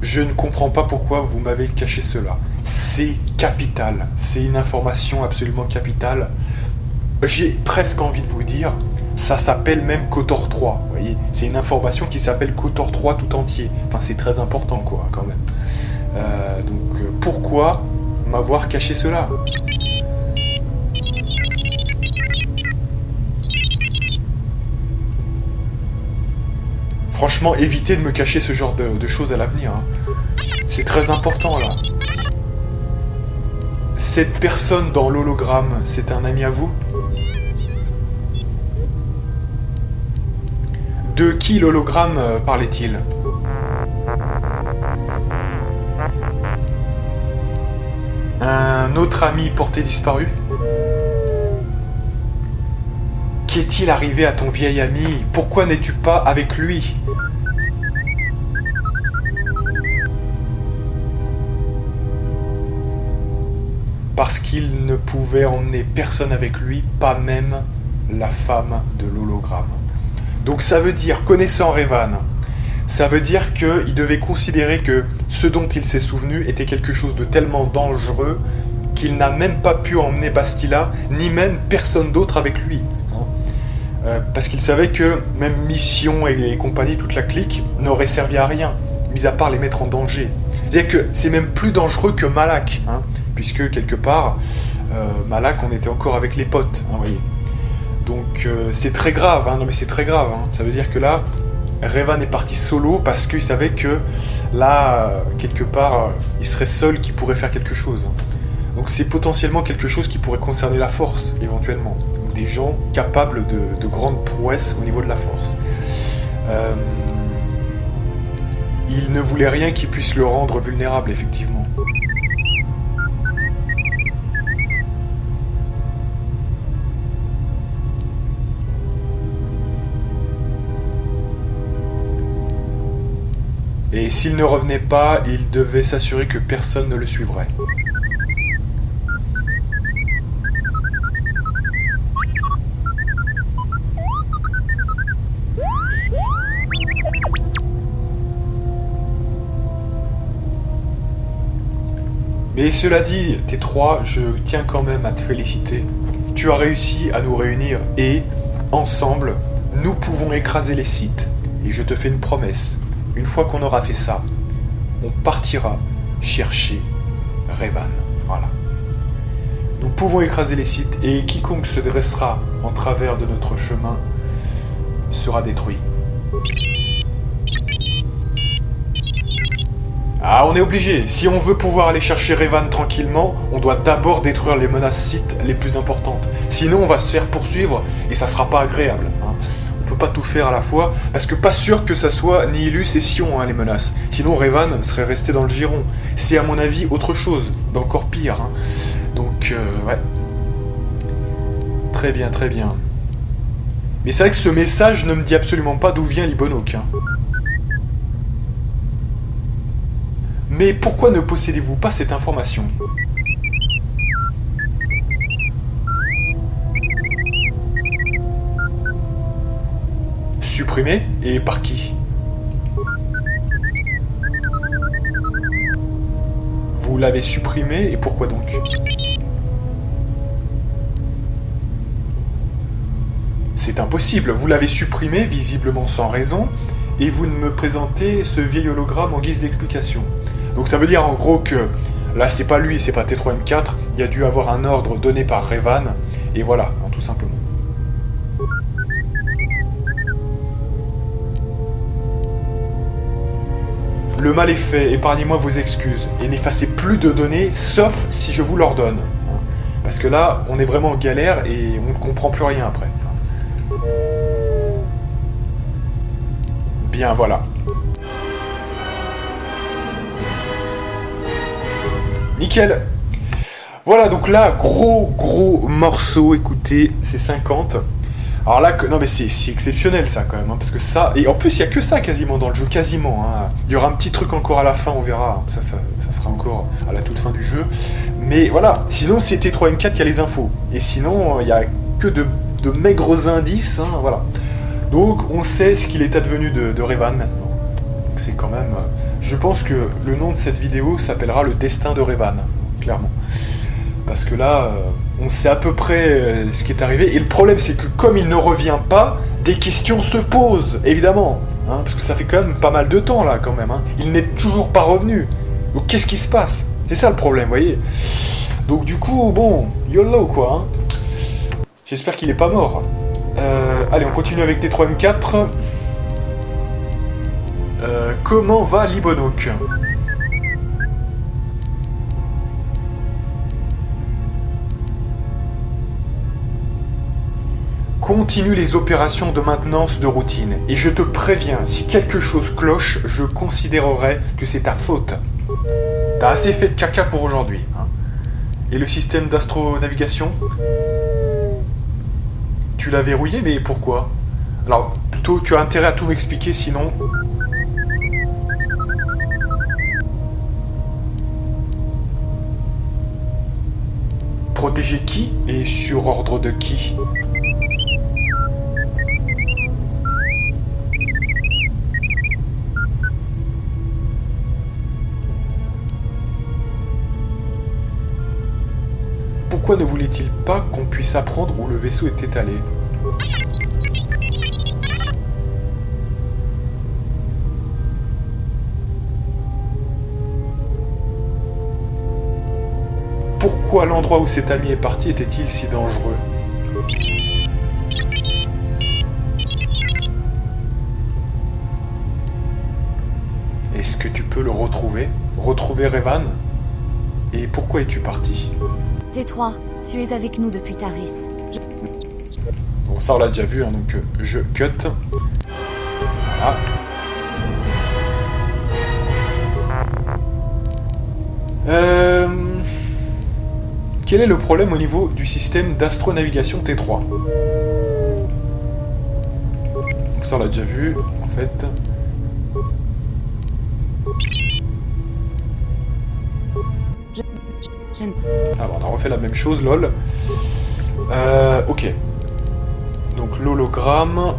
Je ne comprends pas pourquoi vous m'avez caché cela. C'est capital. C'est une information absolument capitale. J'ai presque envie de vous dire, ça s'appelle même KOTOR 3. Vous voyez, c'est une information qui s'appelle KOTOR 3 tout entier. Enfin, c'est très important, quoi, quand même. Donc, pourquoi m'avoir caché cela ? Franchement, évitez de me cacher ce genre de choses à l'avenir. Hein. C'est très important, là. Cette personne dans l'hologramme, c'est un ami à vous ? De qui l'hologramme parlait-il ? Un autre ami porté disparu ? Qu'est-il arrivé à ton vieil ami ? Pourquoi n'es-tu pas avec lui ? Parce qu'il ne pouvait emmener personne avec lui, pas même la femme de l'hologramme. Donc ça veut dire, connaissant Revan, ça veut dire qu'il devait considérer que ce dont il s'est souvenu était quelque chose de tellement dangereux qu'il n'a même pas pu emmener Bastila, ni même personne d'autre avec lui. Parce qu'il savait que même Mission et compagnie, toute la clique, n'aurait servi à rien, mis à part les mettre en danger. C'est-à-dire que c'est même plus dangereux que Malak, hein, puisque quelque part, Malak, on était encore avec les potes, hein, voyez. Donc c'est très grave, hein, non mais c'est très grave. Hein. Ça veut dire que là, Revan est parti solo parce qu'il savait que là, quelque part, il serait seul qui pourrait faire quelque chose. Donc c'est potentiellement quelque chose qui pourrait concerner la force, éventuellement. Des gens capables de grandes prouesses au niveau de la force. Il ne voulait rien qui puisse le rendre vulnérable, effectivement. Et s'il ne revenait pas, il devait s'assurer que personne ne le suivrait. Mais cela dit, T3, je tiens quand même à te féliciter. Tu as réussi à nous réunir et, ensemble, nous pouvons écraser les Sith. Et je te fais une promesse. Une fois qu'on aura fait ça, on partira chercher Revan. Voilà. Nous pouvons écraser les Sith et quiconque se dressera en travers de notre chemin sera détruit. Ah, on est obligé. Si on veut pouvoir aller chercher Revan tranquillement, on doit d'abord détruire les menaces Sith les plus importantes. Sinon, on va se faire poursuivre et ça sera pas agréable. Hein. On peut pas tout faire à la fois, parce que pas sûr que ça soit Nihilus et Sion, hein, les menaces. Sinon, Revan serait resté dans le giron. C'est à mon avis autre chose, d'encore pire. Hein. Donc, ouais. Très bien, très bien. Mais c'est vrai que ce message ne me dit absolument pas d'où vient l'Ibonok. Hein. Mais pourquoi ne possédez-vous pas cette information ? supprimé? Et par qui? Vous l'avez supprimé, et pourquoi donc? C'est impossible, vous l'avez supprimé, visiblement sans raison, et vous me présentez ce vieil hologramme en guise d'explication. Donc ça veut dire en gros que, là c'est pas lui, c'est pas T3M4, il y a dû avoir un ordre donné par Revan, et voilà, hein, tout simplement. Le mal est fait, épargnez-moi vos excuses, et n'effacez plus de données, sauf si je vous l'ordonne. Parce que là, on est vraiment en galère, et on ne comprend plus rien après. Bien, voilà. Nickel. Voilà, donc là, gros morceau, écoutez, c'est 50. Alors là, non mais c'est exceptionnel ça quand même, hein, parce que ça... Et en plus, il n'y a que ça quasiment dans le jeu, quasiment. Hein. Il y aura un petit truc encore à la fin, on verra. Ça sera encore à la toute fin du jeu. Mais voilà, sinon c'est T3M4 qui a les infos. Et sinon, il n'y a que de maigres indices, hein, voilà. Donc on sait ce qu'il est advenu de Revan maintenant. Donc c'est quand même... je pense que le nom de cette vidéo s'appellera Le Destin de Revan, clairement. Parce que là, on sait à peu près ce qui est arrivé. Et le problème, c'est que comme il ne revient pas, des questions se posent, évidemment. Hein, parce que ça fait quand même pas mal de temps, là, quand même. Hein. Il n'est toujours pas revenu. Donc qu'est-ce qui se passe? C'est ça le problème, vous voyez. Donc du coup, bon, YOLO, quoi. Hein. J'espère qu'il n'est pas mort. Allez, on continue avec T3M4. Comment va Libonok? Continue les opérations de maintenance de routine. Et je te préviens, si quelque chose cloche, je considérerai que c'est ta faute. T'as assez fait de caca pour aujourd'hui. Hein. Et le système d'astronavigation? Tu l'as verrouillé, mais pourquoi? Alors, plutôt, tu as intérêt à tout m'expliquer, sinon... Protéger qui? Et sur ordre de qui? Pourquoi ne voulait-il pas qu'on puisse apprendre où le vaisseau était allé? Pourquoi l'endroit où cet ami est parti était-il si dangereux? Est-ce que tu peux le retrouver? Retrouver Revan? Et pourquoi es-tu parti? T3, tu es avec nous depuis Taris. Bon, ça on l'a déjà vu, hein, donc je cut. Ah. Quel est le problème au niveau du système d'astronavigation T3? Donc ça on l'a déjà vu, en fait. Ah bon, on a refait la même chose, lol. Ok. Donc l'hologramme,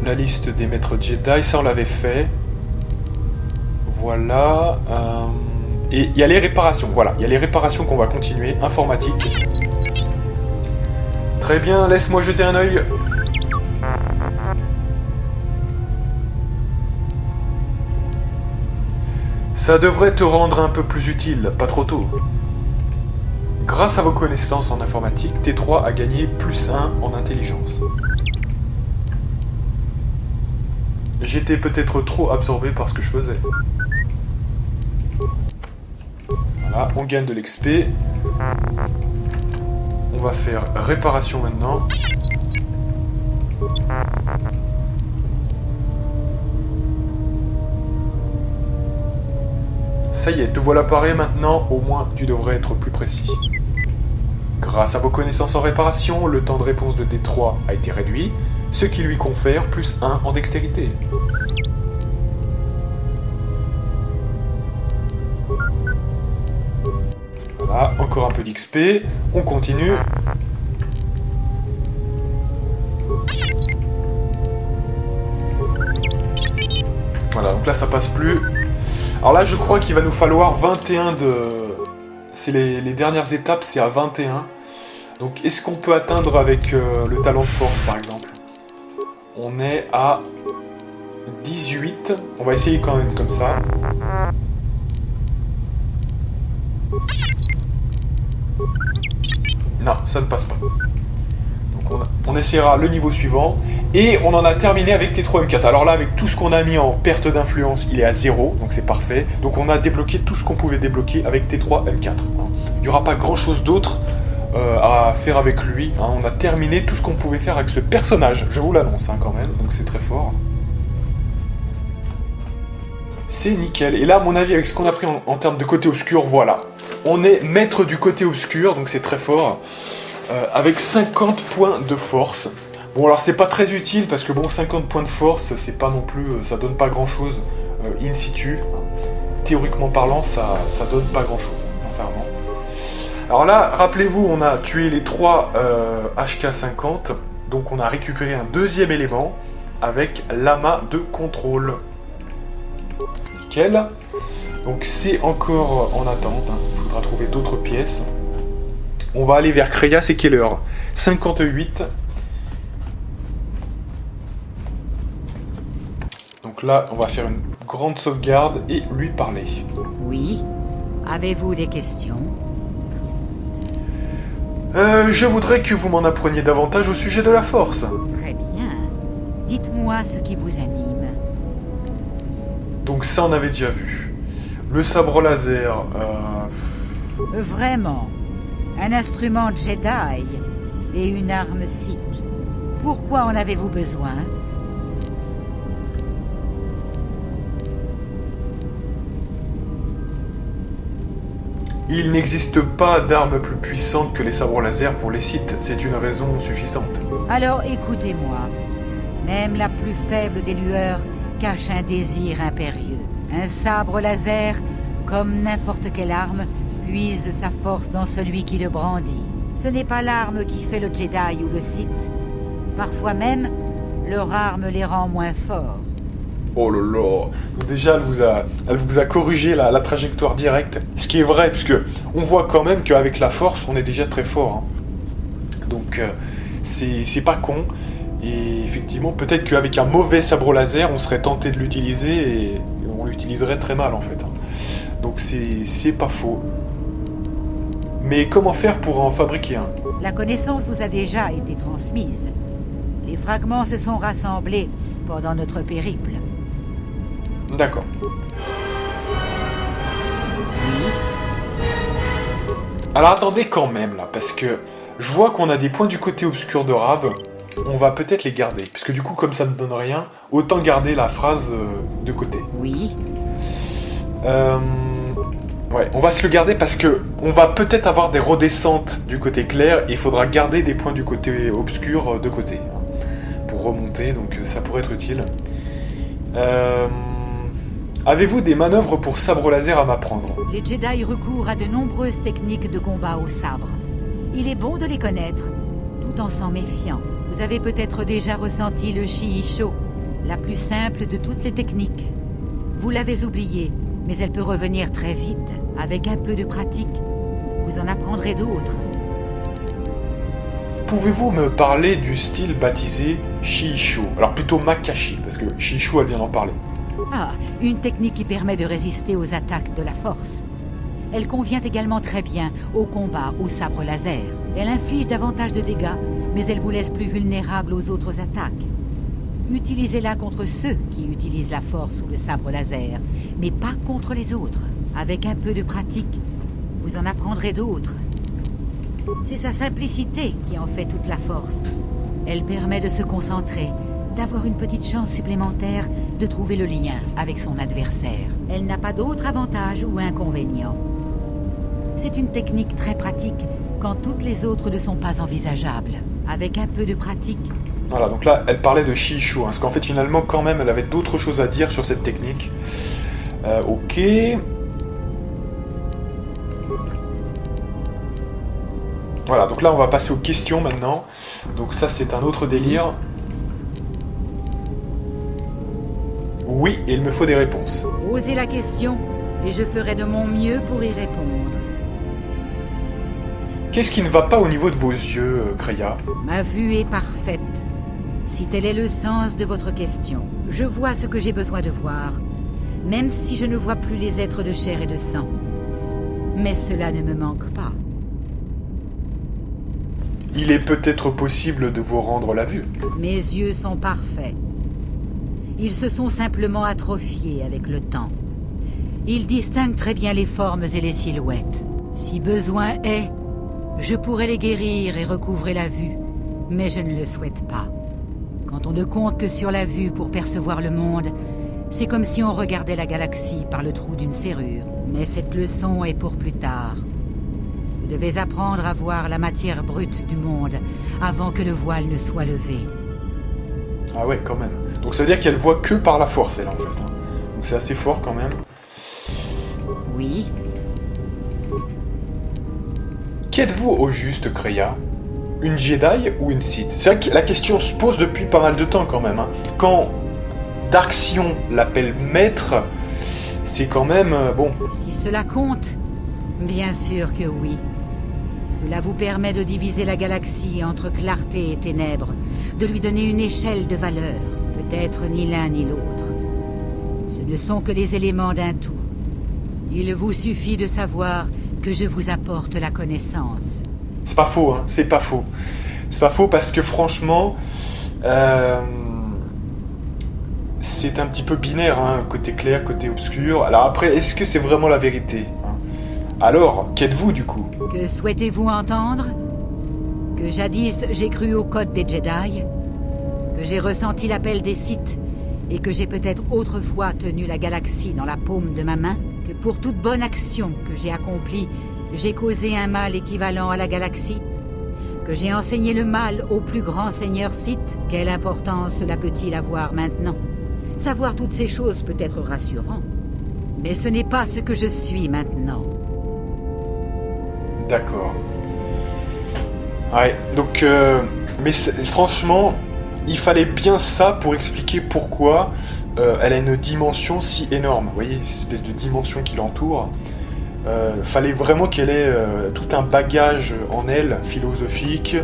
la liste des maîtres Jedi, ça on l'avait fait. Voilà. Et il y a les réparations, voilà. Il y a les réparations qu'on va continuer. Informatique. Très bien, laisse-moi jeter un œil. Ça devrait te rendre un peu plus utile, pas trop tôt. Grâce à vos connaissances en informatique, T3 a gagné +1 en intelligence. J'étais peut-être trop absorbé par ce que je faisais. Voilà, on gagne de l'XP. On va faire réparation maintenant. Ça y est, te voilà paré maintenant, au moins tu devrais être plus précis. Grâce à vos connaissances en réparation, le temps de réponse de T3 a été réduit, ce qui lui confère +1 en dextérité. Voilà, encore un peu d'XP, on continue. Voilà, donc là ça passe plus. Alors là je crois qu'il va nous falloir 21 de... C'est les dernières étapes, c'est à 21. Donc est-ce qu'on peut atteindre avec le talent de force par exemple? On est à 18. On va essayer quand même comme ça. Non, ça ne passe pas. Donc on essaiera le niveau suivant. Et on en a terminé avec T3M4. Alors là, avec tout ce qu'on a mis en perte d'influence, il est à 0. Donc c'est parfait. Donc on a débloqué tout ce qu'on pouvait débloquer avec T3M4. Il n'y aura pas grand chose d'autre à faire avec lui. On a terminé tout ce qu'on pouvait faire avec ce personnage. Je vous l'annonce quand même. Donc c'est très fort. C'est nickel. Et là, à mon avis, avec ce qu'on a pris en termes de côté obscur, voilà. On est maître du côté obscur, donc c'est très fort. Avec 50 points de force. Bon, alors c'est pas très utile, parce que bon, 50 points de force, c'est pas non plus... ça donne pas grand-chose in situ. Théoriquement parlant, ça donne pas grand-chose, sincèrement. Alors là, rappelez-vous, on a tué les 3 HK50. Donc on a récupéré un deuxième élément avec l'amas de contrôle. Nickel. Donc c'est encore en attente, il faudra trouver d'autres pièces. On va aller vers Kreia, c'est quelle heure? 58. Donc là, on va faire une grande sauvegarde et lui parler. Oui. Avez-vous des questions? Je voudrais que vous m'en appreniez davantage au sujet de la force. Très bien. Dites-moi ce qui vous anime. Donc ça, on avait déjà vu. Le sabre laser... Vraiment. Un instrument Jedi et une arme Sith. Pourquoi en avez-vous besoin? Il n'existe pas d'arme plus puissante que les sabres laser pour les Sith. C'est une raison suffisante. Alors écoutez-moi. Même la plus faible des lueurs cache un désir impérieux. Un sabre laser, comme n'importe quelle arme, puise sa force dans celui qui le brandit. Ce n'est pas l'arme qui fait le Jedi ou le Sith. Parfois même, leur arme les rend moins forts. Oh là là. Donc déjà, elle vous a corrigé la trajectoire directe. Ce qui est vrai, puisque on voit quand même qu'avec la force, on est déjà très fort. Donc, c'est pas con. Et effectivement, peut-être qu'avec un mauvais sabre laser, on serait tenté de l'utiliser et on l'utiliserait très mal en fait. Donc c'est pas faux. Mais comment faire pour en fabriquer un? La connaissance vous a déjà été transmise. Les fragments se sont rassemblés pendant notre périple. D'accord. Alors attendez quand même là, parce que je vois qu'on a des points du côté obscur de Rab. On va peut-être les garder, parce que du coup, comme ça ne donne rien, autant garder la phrase de côté. Oui. Ouais, on va se le garder parce que on va peut-être avoir des redescentes du côté clair et il faudra garder des points du côté obscur de côté pour remonter, donc ça pourrait être utile. Avez-vous des manœuvres pour sabre laser à m'apprendre? Les Jedi recourent à de nombreuses techniques de combat au sabre. Il est bon de les connaître, tout en s'en méfiant. Vous avez peut-être déjà ressenti le Shiisho, la plus simple de toutes les techniques. Vous l'avez oubliée, mais elle peut revenir très vite. Avec un peu de pratique, vous en apprendrez d'autres. Pouvez-vous me parler du style baptisé Shiisho? Alors plutôt Makashi, parce que Shiisho, elle vient d'en parler. Ah, une technique qui permet de résister aux attaques de la force. Elle convient également très bien au combat au sabre laser. Elle inflige davantage de dégâts, mais elle vous laisse plus vulnérable aux autres attaques. Utilisez-la contre ceux qui utilisent la force ou le sabre laser, mais pas contre les autres. Avec un peu de pratique, vous en apprendrez d'autres. C'est sa simplicité qui en fait toute la force. Elle permet de se concentrer, d'avoir une petite chance supplémentaire de trouver le lien avec son adversaire. Elle n'a pas d'autre avantage ou inconvénient. C'est une technique très pratique quand toutes les autres ne sont pas envisageables. Avec un peu de pratique... Voilà, donc là, elle parlait de Shiisho, parce qu'en fait, finalement, quand même, elle avait d'autres choses à dire sur cette technique. Ok... Voilà, donc là on va passer aux questions maintenant. Donc ça c'est un autre délire. Oui, et il me faut des réponses. Posez la question, et je ferai de mon mieux pour y répondre. Qu'est-ce qui ne va pas au niveau de vos yeux, Kreia? Ma vue est parfaite. Si tel est le sens de votre question, je vois ce que j'ai besoin de voir, même si je ne vois plus les êtres de chair et de sang. Mais cela ne me manque pas. Il est peut-être possible de vous rendre la vue. Mes yeux sont parfaits. Ils se sont simplement atrophiés avec le temps. Ils distinguent très bien les formes et les silhouettes. Si besoin est, je pourrais les guérir et recouvrer la vue, mais je ne le souhaite pas. Quand on ne compte que sur la vue pour percevoir le monde, c'est comme si on regardait la galaxie par le trou d'une serrure. Mais cette leçon est pour plus tard. Vous devez apprendre à voir la matière brute du monde avant que le voile ne soit levé. Ah ouais, quand même. Donc ça veut dire qu'elle voit que par la force, elle, en fait. Donc c'est assez fort, quand même. Oui. Qu'êtes-vous au juste, Kreia? Une Jedi ou une Sith? C'est vrai que la question se pose depuis pas mal de temps, quand même. Hein. Quand Darxion l'appelle maître, c'est quand même... bon. Si cela compte, bien sûr que oui. Cela vous permet de diviser la galaxie entre clarté et ténèbres, de lui donner une échelle de valeur, peut-être ni l'un ni l'autre. Ce ne sont que les éléments d'un tout. Il vous suffit de savoir que je vous apporte la connaissance. C'est pas faux, hein, c'est pas faux. C'est pas faux parce que franchement, c'est un petit peu binaire, hein, côté clair, côté obscur. Alors après, est-ce que c'est vraiment la vérité, hein? Alors, qu'êtes-vous du coup? Que souhaitez-vous entendre? Que jadis j'ai cru au code des Jedi? Que j'ai ressenti l'appel des Sith? Et que j'ai peut-être autrefois tenu la galaxie dans la paume de ma main? Que pour toute bonne action que j'ai accomplie, j'ai causé un mal équivalent à la galaxie? Que j'ai enseigné le mal au plus grand seigneur Sith? Quelle importance cela peut-il avoir maintenant? Savoir toutes ces choses peut être rassurant. Mais ce n'est pas ce que je suis maintenant. D'accord. Ouais, donc... mais franchement, il fallait bien ça pour expliquer pourquoi elle a une dimension si énorme. Vous voyez, cette espèce de dimension qui l'entoure. Fallait vraiment qu'elle ait tout un bagage en elle, philosophique,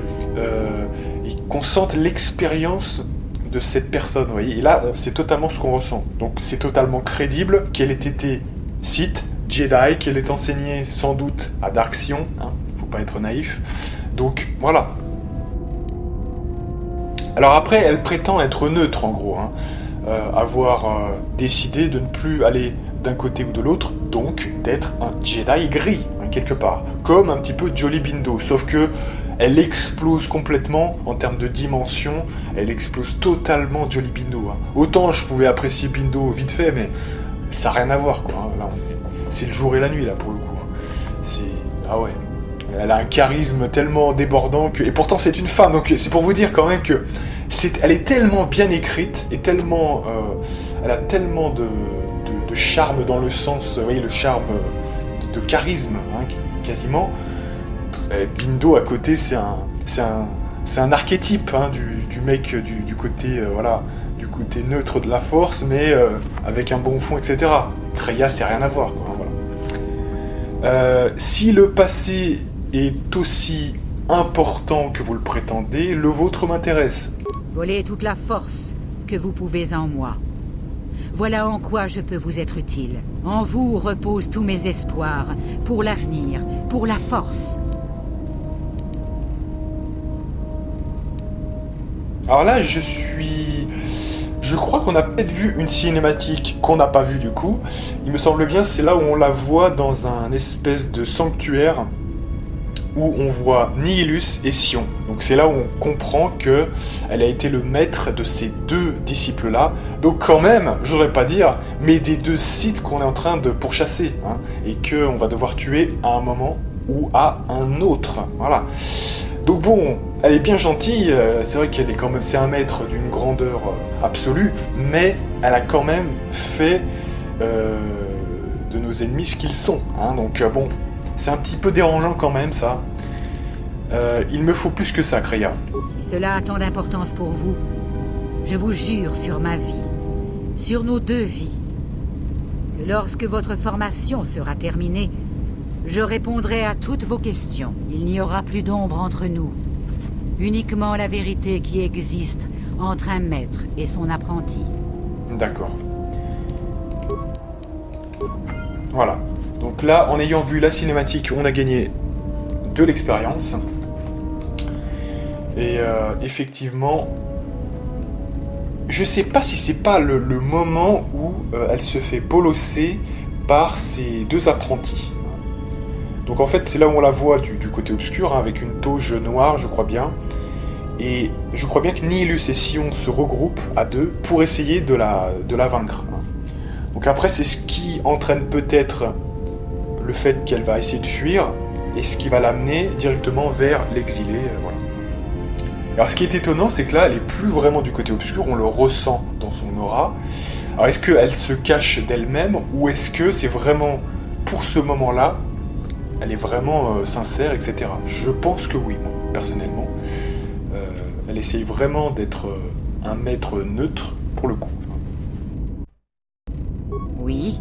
et qu'on sente l'expérience de cette personne, vous voyez. Et là, c'est totalement ce qu'on ressent. Donc c'est totalement crédible qu'elle ait été Sith, Jedi, qu'elle ait enseigné sans doute à Darxion, hein, faut pas être naïf. Donc voilà. Alors après, elle prétend être neutre en gros, hein, avoir décidé de ne plus aller d'un côté ou de l'autre, donc d'être un Jedi gris, hein, quelque part. Comme un petit peu Jolly Bindo, sauf que elle explose complètement en termes de dimension, elle explose totalement Jolly Bindo. Hein. Autant je pouvais apprécier Bindo vite fait, mais ça n'a rien à voir, quoi. Hein. Là, c'est le jour et la nuit, là, pour le coup. C'est... Ah ouais. Elle a un charisme tellement débordant que... Et pourtant, c'est une femme, donc c'est pour vous dire quand même que... Elle est tellement bien écrite, et tellement... elle a tellement de charme dans le sens... Vous voyez, le charme de charisme, hein, quasiment... Bindo à côté, c'est un archétype, hein, du mec du côté voilà, du côté neutre de la force, mais avec un bon fond, etc. Kreia, c'est rien à voir, quoi, voilà. Si le passé est aussi important que vous le prétendez, le vôtre m'intéresse. Voler toute la force que vous pouvez en moi. Voilà en quoi je peux vous être utile. En vous reposent tous mes espoirs, pour l'avenir, pour la force. Alors là, je crois qu'on a peut-être vu une cinématique qu'on n'a pas vue du coup. Il me semble bien, c'est là où on la voit dans un espèce de sanctuaire où on voit Nihilus et Sion. Donc c'est là où on comprend que elle a été le maître de ces deux disciples-là. Donc quand même, je voudrais pas dire, mais des deux Sith qu'on est en train de pourchasser, hein, et qu'on va devoir tuer à un moment ou à un autre. Voilà. Donc bon, elle est bien gentille, c'est vrai qu'elle est quand même, c'est un maître d'une grandeur absolue, mais elle a quand même fait de nos ennemis ce qu'ils sont, hein, donc bon, c'est un petit peu dérangeant quand même ça. Il me faut plus que ça, Kreia. Si cela a tant d'importance pour vous, je vous jure sur ma vie sur nos 2 vies. Que lorsque votre formation sera terminée, je répondrai à toutes vos questions. Il n'y aura plus d'ombre entre nous. Uniquement la vérité qui existe entre un maître et son apprenti. D'accord. Voilà. Donc là, en ayant vu la cinématique, on a gagné de l'expérience. Et effectivement, je sais pas si c'est pas le moment où elle se fait bolosser par ses 2 apprentis. Donc en fait, c'est là où on la voit du côté obscur, hein, avec une toge noire, je crois bien. Et je crois bien que Nihilus et Sion se regroupent à 2 pour essayer de la vaincre. Donc après, c'est ce qui entraîne peut-être le fait qu'elle va essayer de fuir, et ce qui va l'amener directement vers l'exilé. Voilà. Alors ce qui est étonnant, c'est que là, elle est plus vraiment du côté obscur, on le ressent dans son aura. Alors est-ce qu'elle se cache d'elle-même, ou est-ce que c'est vraiment, pour ce moment-là, elle est vraiment sincère, etc. Je pense que oui, moi, personnellement. Elle essaye vraiment d'être un maître neutre, pour le coup. Oui.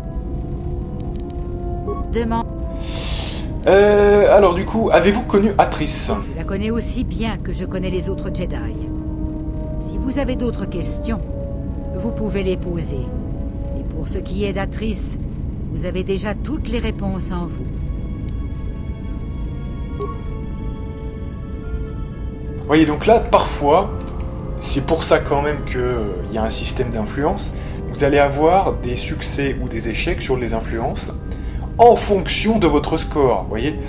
Demande. Alors du coup, avez-vous connu Atrice? Je la connais aussi bien que je connais les autres Jedi. Si vous avez d'autres questions, vous pouvez les poser. Et pour ce qui est d'Atrice, vous avez déjà toutes les réponses en vous. Vous voyez, donc là, parfois, c'est pour ça quand même qu'il y a un système d'influence. Vous allez avoir des succès ou des échecs sur les influences en fonction de votre score, vous voyez.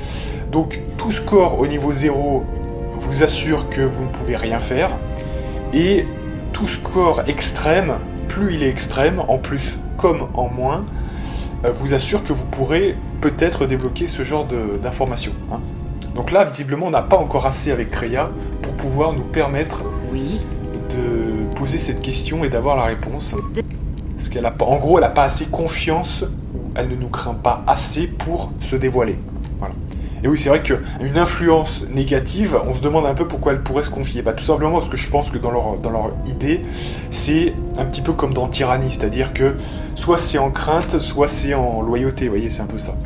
Donc, tout score au niveau 0 vous assure que vous ne pouvez rien faire. Et tout score extrême, plus il est extrême, en plus comme en moins, vous assure que vous pourrez peut-être débloquer ce genre d'informations. Hein. Donc là, visiblement, on n'a pas encore assez avec Kreia pour pouvoir nous permettre de poser cette question et d'avoir la réponse. Parce qu'elle a pas, en gros, elle n'a pas assez confiance, ou elle ne nous craint pas assez pour se dévoiler. Voilà. Et oui, c'est vrai qu'une influence négative, on se demande un peu pourquoi elle pourrait se confier. Bah, tout simplement parce que je pense que dans leur idée, c'est un petit peu comme dans Tyrannie, c'est-à-dire que soit c'est en crainte, soit c'est en loyauté, vous voyez, c'est un peu ça.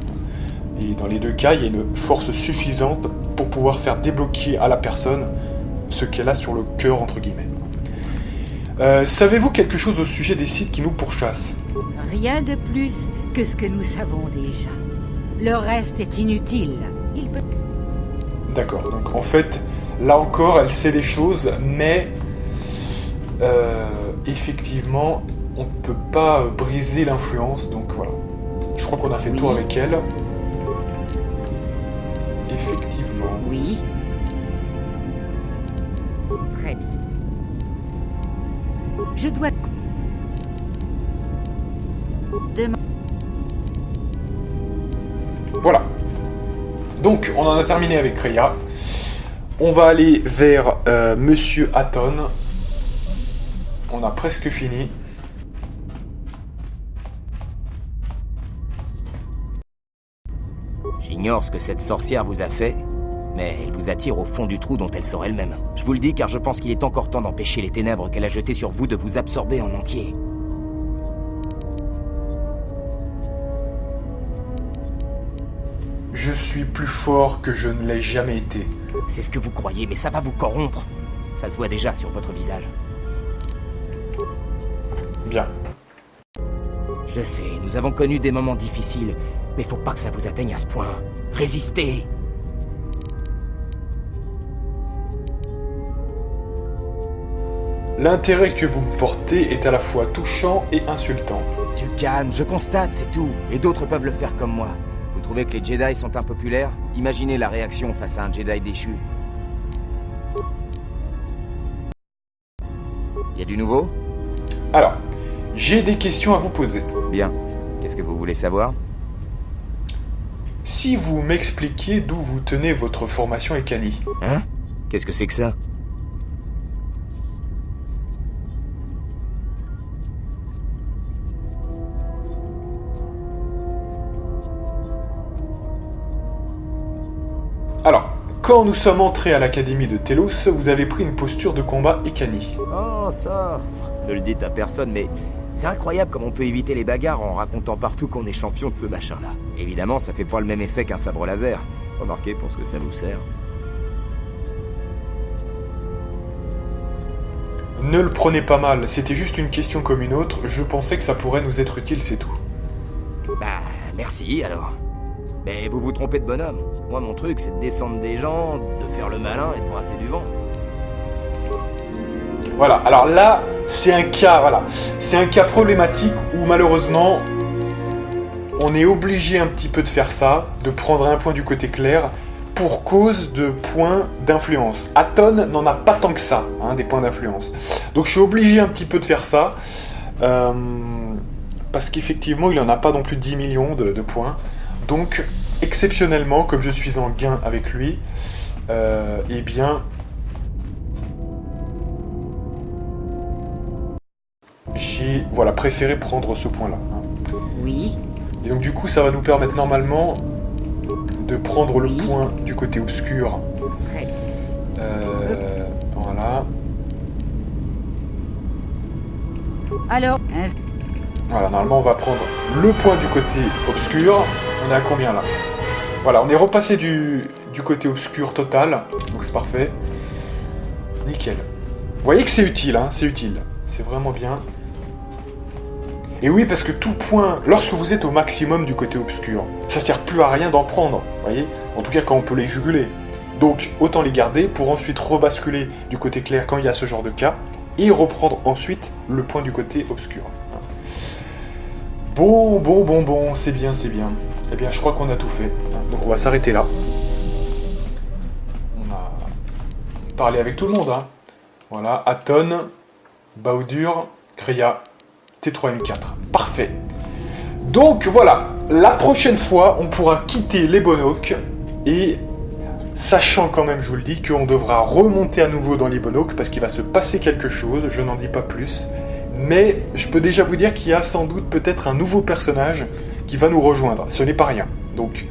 Et dans les 2 cas, il y a une force suffisante pour pouvoir faire débloquer à la personne ce qu'elle a sur le cœur, entre guillemets. Savez-vous quelque chose au sujet des Sith qui nous pourchassent? Rien de plus que ce que nous savons déjà. Le reste est inutile. D'accord, donc en fait, là encore, elle sait des choses, mais effectivement, on ne peut pas briser l'influence, donc voilà. Je crois qu'on a fait le tour avec elle. Effectivement. Oui. Très bien. Je dois... Voilà. Donc, on en a terminé avec Kreia. On va aller vers Monsieur Atton. On a presque fini. J'ignore ce que cette sorcière vous a fait, mais elle vous attire au fond du trou dont elle sort elle-même. Je vous le dis car je pense qu'il est encore temps d'empêcher les ténèbres qu'elle a jetées sur vous de vous absorber en entier. Je suis plus fort que je ne l'ai jamais été. C'est ce que vous croyez, mais ça va vous corrompre. Ça se voit déjà sur votre visage. Bien. Je sais, nous avons connu des moments difficiles, mais faut pas que ça vous atteigne à ce point. Résistez! L'intérêt que vous me portez est à la fois touchant et insultant. Tu calmes, je constate, c'est tout. Et d'autres peuvent le faire comme moi. Vous trouvez que les Jedi sont impopulaires? Imaginez la réaction face à un Jedi déchu. Y a du nouveau? Alors, j'ai des questions à vous poser. Bien. Qu'est-ce que vous voulez savoir? Si vous m'expliquiez d'où vous tenez votre formation Ekani. Hein? Qu'est-ce que c'est que ça? Alors, quand nous sommes entrés à l'académie de Telos, vous avez pris une posture de combat Ekani. Oh, ça... Ne le dites à personne, mais C'est incroyable comme on peut éviter les bagarres en racontant partout qu'on est champion de ce machin-là. Évidemment, ça fait pas le même effet qu'un sabre laser. Remarquez pour ce que ça vous sert. Ne le prenez pas mal, c'était juste une question comme une autre, je pensais que ça pourrait nous être utile, c'est tout. Bah, merci alors. Mais vous vous trompez de bonhomme. Moi, mon truc, c'est de descendre des gens, de faire le malin et de brasser du vent. Voilà, alors là, c'est un cas problématique où malheureusement, on est obligé un petit peu de faire ça, de prendre un point du côté clair, pour cause de points d'influence. Aton n'en a pas tant que ça, hein, des points d'influence. Donc je suis obligé un petit peu de faire ça, parce qu'effectivement, il n'en a pas non plus 10 millions de points. Donc, exceptionnellement, comme je suis en gain avec lui, eh bien, j'ai préféré prendre ce point-là. Hein. Oui. Et donc du coup, ça va nous permettre normalement de prendre le point du côté obscur. Voilà. Alors, Voilà, normalement, on va prendre le point du côté obscur. On est à combien là? Voilà, on est repassé du côté obscur total. Donc c'est parfait. Nickel. Vous voyez que c'est utile, hein, c'est utile. C'est vraiment bien. Et oui, parce que tout point, lorsque vous êtes au maximum du côté obscur, ça sert plus à rien d'en prendre, vous voyez? En tout cas, quand on peut les juguler. Donc, autant les garder pour ensuite rebasculer du côté clair quand il y a ce genre de cas, et reprendre ensuite le point du côté obscur. Bon, c'est bien, c'est bien. Eh bien, je crois qu'on a tout fait. Donc, on va s'arrêter là. On a parlé avec tout le monde, hein. Voilà, Aton, Baudur, Kreia, T3M4. Parfait. Donc voilà, la prochaine fois, on pourra quitter les Bonok et sachant quand même, je vous le dis, qu'on devra remonter à nouveau dans les Bonok parce qu'il va se passer quelque chose, je n'en dis pas plus. Mais je peux déjà vous dire qu'il y a sans doute peut-être un nouveau personnage qui va nous rejoindre. Ce n'est pas rien. Donc,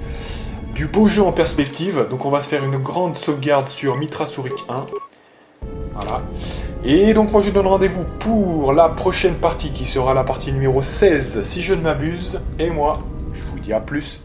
du beau jeu en perspective. Donc on va se faire une grande sauvegarde sur Mithrasorik 1. Voilà. Et donc moi je donne rendez-vous pour la prochaine partie qui sera la partie numéro 16 si je ne m'abuse. Et moi, je vous dis à plus.